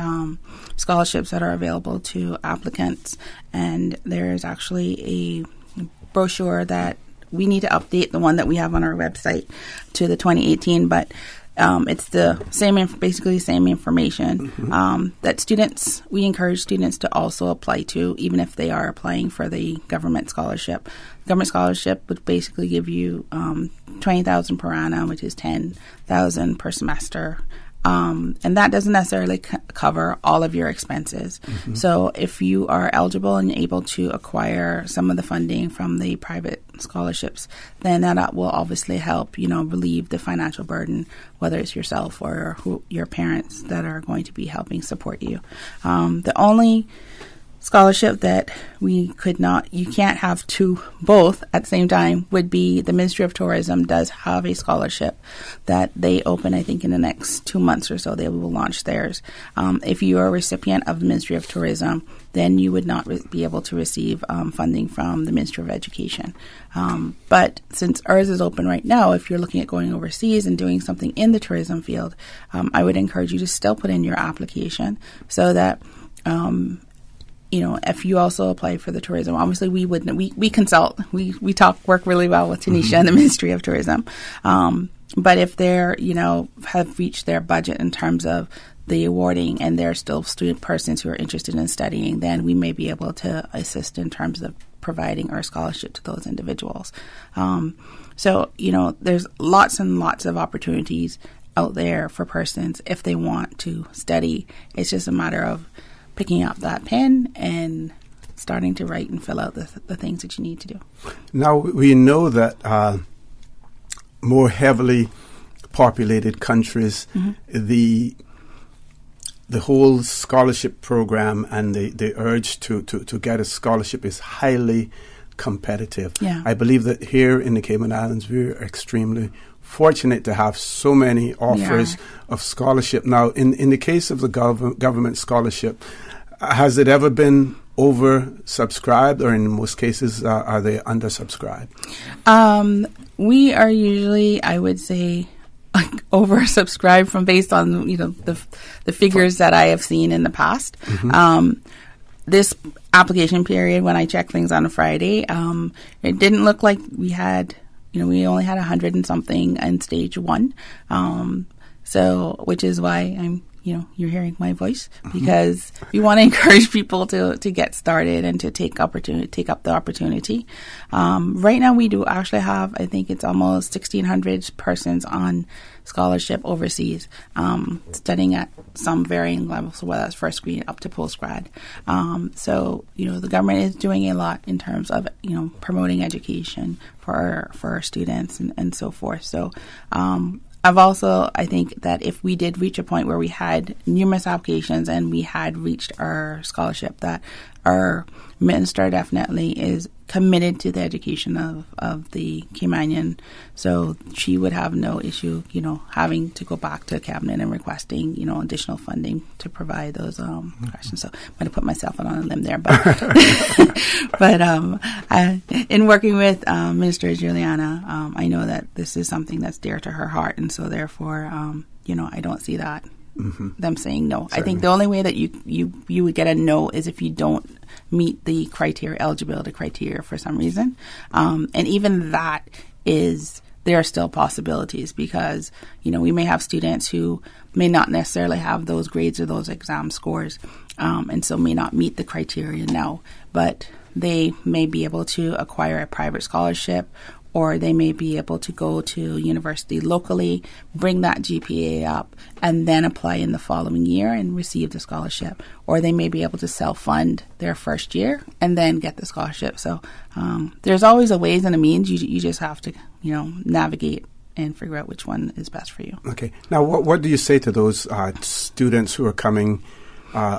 scholarships that are available to applicants. And there is actually a brochure that we need to update, the one that we have on our website, to the 2018, but it's the same, basically same information that we encourage students to also apply to, even if they are applying for the government scholarship. Government scholarship would basically give you $20,000 per annum, which is $10,000 per semester. And that doesn't necessarily cover all of your expenses. Mm-hmm. So if you are eligible and able to acquire some of the funding from the private scholarships, then that will obviously help, relieve the financial burden, whether it's yourself or your parents that are going to be helping support you. The only scholarship that you can't have both at the same time would be the Ministry of Tourism does have a scholarship that they open, I think, in the next 2 months or so. They will launch theirs. If you are a recipient of the Ministry of Tourism, then you would not be able to receive funding from the Ministry of Education. But since ours is open right now, if you're looking at going overseas and doing something in the tourism field, I would encourage you to still put in your application so that if you also apply for the tourism, obviously we consult, we work really well with Tanisha and the Ministry of Tourism. But if they're, have reached their budget in terms of the awarding and they're still student persons who are interested in studying, then we may be able to assist in terms of providing our scholarship to those individuals. So, there's lots and lots of opportunities out there for persons if they want to study. It's just a matter of picking up that pen and starting to write and fill out the things that you need to do. Now, we know that more heavily populated countries, the whole scholarship program and the urge to get a scholarship is highly competitive. Yeah. I believe that here in the Cayman Islands, we're extremely fortunate to have so many offers of scholarship. Now, in the case of the government scholarship, has it ever been oversubscribed, or in most cases, are they undersubscribed? We are usually, I would say, oversubscribed based on the figures that I have seen in the past. This application period, when I checked things on a Friday, it didn't look like we had. We only had 100 and something in stage one. Which is why I'm, you're hearing my voice, because we want to encourage people to get started and to take up the opportunity. Right now we do actually have, I think it's almost 1,600 persons on scholarship overseas, studying at some varying levels, whether that's first grade up to postgrad. So, the government is doing a lot in terms of, promoting education for our students and so forth. So, I think that if we did reach a point where we had numerous applications and we had reached our scholarship, that our minister definitely is committed to the education of the Caymanian, so she would have no issue, having to go back to cabinet and requesting, additional funding to provide those questions. So I'm going to put myself out on a limb there, but in working with Minister Juliana, I know that this is something that's dear to her heart, and so therefore, I don't see that. Them saying no. Certainly. I think the only way that you would get a no is if you don't meet the eligibility criteria for some reason. And even that there are still possibilities, because, we may have students who may not necessarily have those grades or those exam scores, and so may not meet the criteria now, but they may be able to acquire a private scholarship, or they may be able to go to university locally, bring that GPA up, and then apply in the following year and receive the scholarship. Or they may be able to self-fund their first year and then get the scholarship. So there's always a ways and a means. You just have to, navigate and figure out which one is best for you. Okay. Now, what do you say to those students who are coming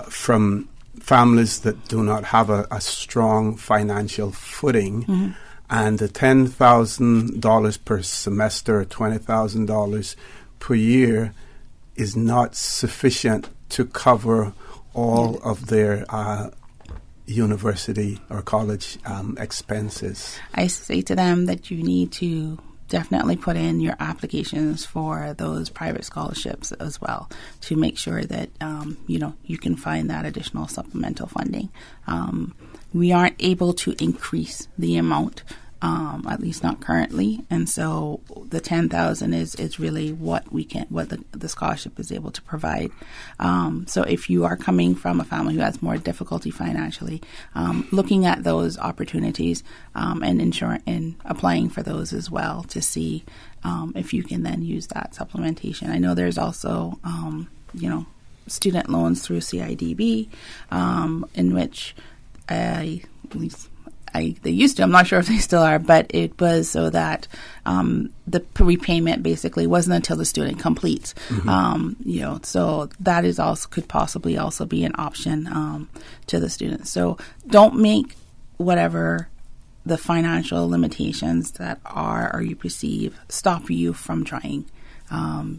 from families that do not have a strong financial footing, and the $10,000 per semester, $20,000 per year is not sufficient to cover all of their university or college expenses? I say to them that you need to definitely put in your applications for those private scholarships as well, to make sure that you can find that additional supplemental funding. We aren't able to increase the amount, at least not currently, and so the $10,000 is really what the scholarship is able to provide. So if you are coming from a family who has more difficulty financially, looking at those opportunities and applying for those as well, to see if you can then use that supplementation. I know there's also student loans through CIDB, in which they used to, I'm not sure if they still are, but it was so that the repayment basically wasn't until the student completes. So that is also could possibly also be an option to the students. So don't make whatever the financial limitations that are or you perceive stop you from trying,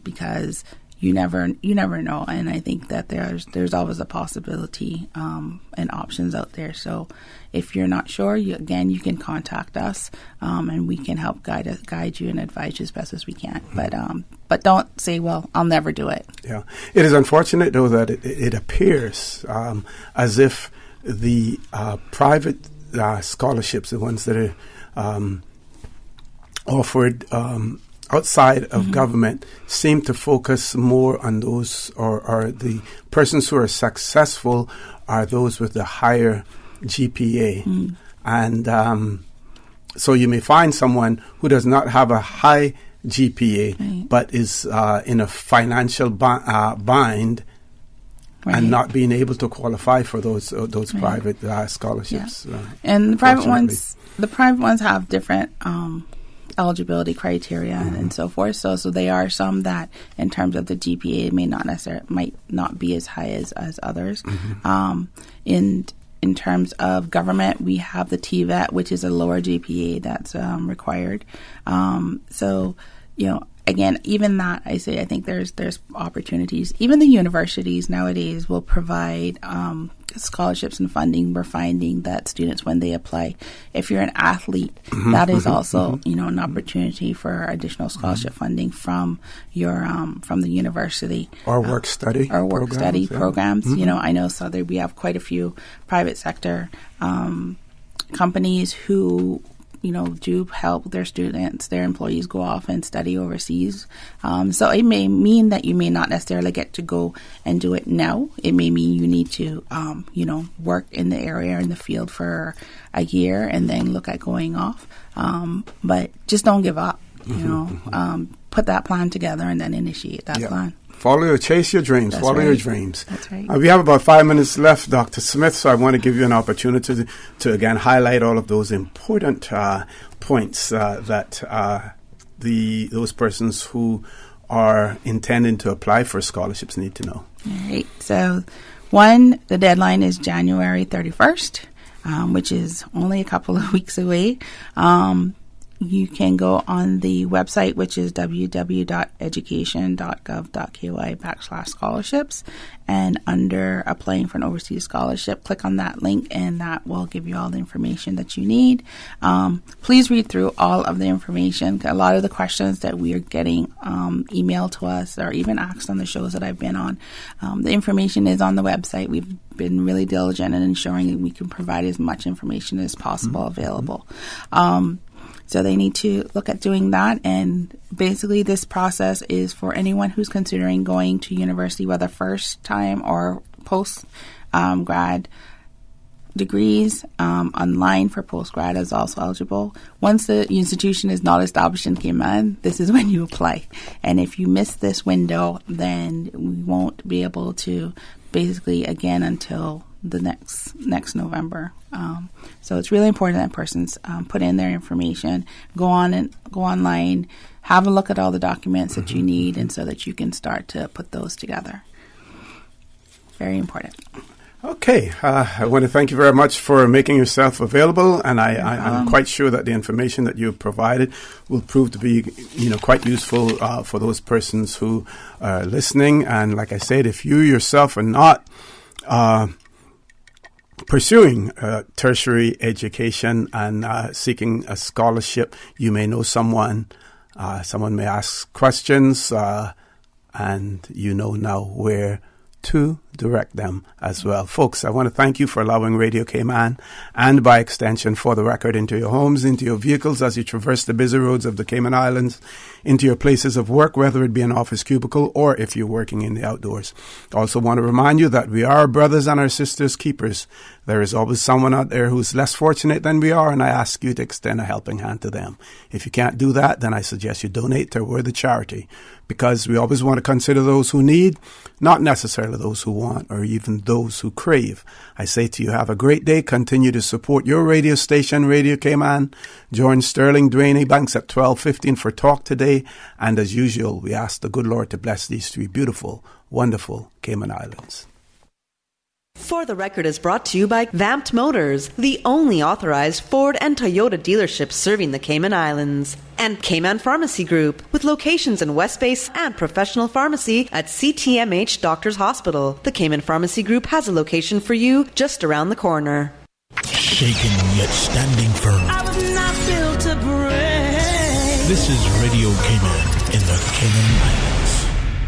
because you never know, and I think that there's always a possibility and options out there. So if you're not sure, you can contact us, and we can help guide you and advise you as best as we can. But don't say, "Well, I'll never do it." Yeah, it is unfortunate though that it appears as if the private scholarships, the ones that are offered outside of government, seem to focus more on those, or the persons who are successful are those with the higher GPA. And so you may find someone who does not have a high GPA, but is in a financial bind, and not being able to qualify for those private scholarships. And the private ones have different eligibility criteria and so forth. So they are some that, in terms of the GPA, might not be as high as others. In terms of government, we have the TVET, which is a lower GPA that's required. Again, even that, I think there's opportunities. Even the universities nowadays will provide scholarships and funding. We're finding that students, when they apply, if you're an athlete, that is also an opportunity for additional scholarship funding from your from the university, or work study programs. I know we have quite a few private sector companies who do help their students, their employees, go off and study overseas. So it may mean that you may not necessarily get to go and do it now. It may mean you need to, work in the area, in the field for a year and then look at going off. But just don't give up, put that plan together and then initiate that plan. Chase your dreams. That's Follow right. your dreams. That's right. We have about 5 minutes left, Dr. Smith, so I want to give you an opportunity to again highlight all of those important points that those persons who are intending to apply for scholarships need to know. All right. So, the deadline is January 31st. which is only a couple of weeks away. You can go on the website, which is www.education.gov.ky/scholarships, and under applying for an overseas scholarship, click on that link, and that will give you all the information that you need. Please read through all of the information. A lot of the questions that we are getting emailed to us or even asked on the shows that I've been on, the information is on the website. We've been really diligent in ensuring that we can provide as much information as possible available. So they need to look at doing that. And basically this process is for anyone who's considering going to university, whether first time or post grad degrees. Online for post-grad is also eligible. Once the institution is not established in Cayman, this is when you apply. And if you miss this window, then we won't be able to basically again until the next November. So it's really important that persons put in their information, go online, have a look at all the documents that you need, and so that you can start to put those together. Very important. Okay, I want to thank you very much for making yourself available, and I'm quite sure that the information that you provided will prove to be, quite useful for those persons who are listening. And like I said, if you yourself are not pursuing tertiary education and seeking a scholarship, you may know someone. Someone may ask questions, and you know now where to direct them as well. Folks, I want to thank you for allowing Radio Cayman, and by extension For the Record, into your homes, into your vehicles as you traverse the busy roads of the Cayman Islands, into your places of work, whether it be an office cubicle or if you're working in the outdoors. I also want to remind you that we are our brothers and our sisters' keepers. There is always someone out there who's less fortunate than we are, and I ask you to extend a helping hand to them. If you can't do that, then I suggest you donate to a worthy charity, because we always want to consider those who need, not necessarily those who want or even those who crave. I say to you, have a great day. Continue to support your radio station, Radio Cayman. Join Sterling Dwayne Banks at 12:15 for Talk Today. And as usual, we ask the good Lord to bless these three beautiful, wonderful Cayman Islands. For the Record is brought to you by Vamped Motors, the only authorized Ford and Toyota dealership serving the Cayman Islands. And Cayman Pharmacy Group, with locations in West Base and professional pharmacy at CTMH Doctors Hospital. The Cayman Pharmacy Group has a location for you just around the corner. Shaken yet standing firm. I was not built to break. This is Radio Cayman in the Cayman Islands.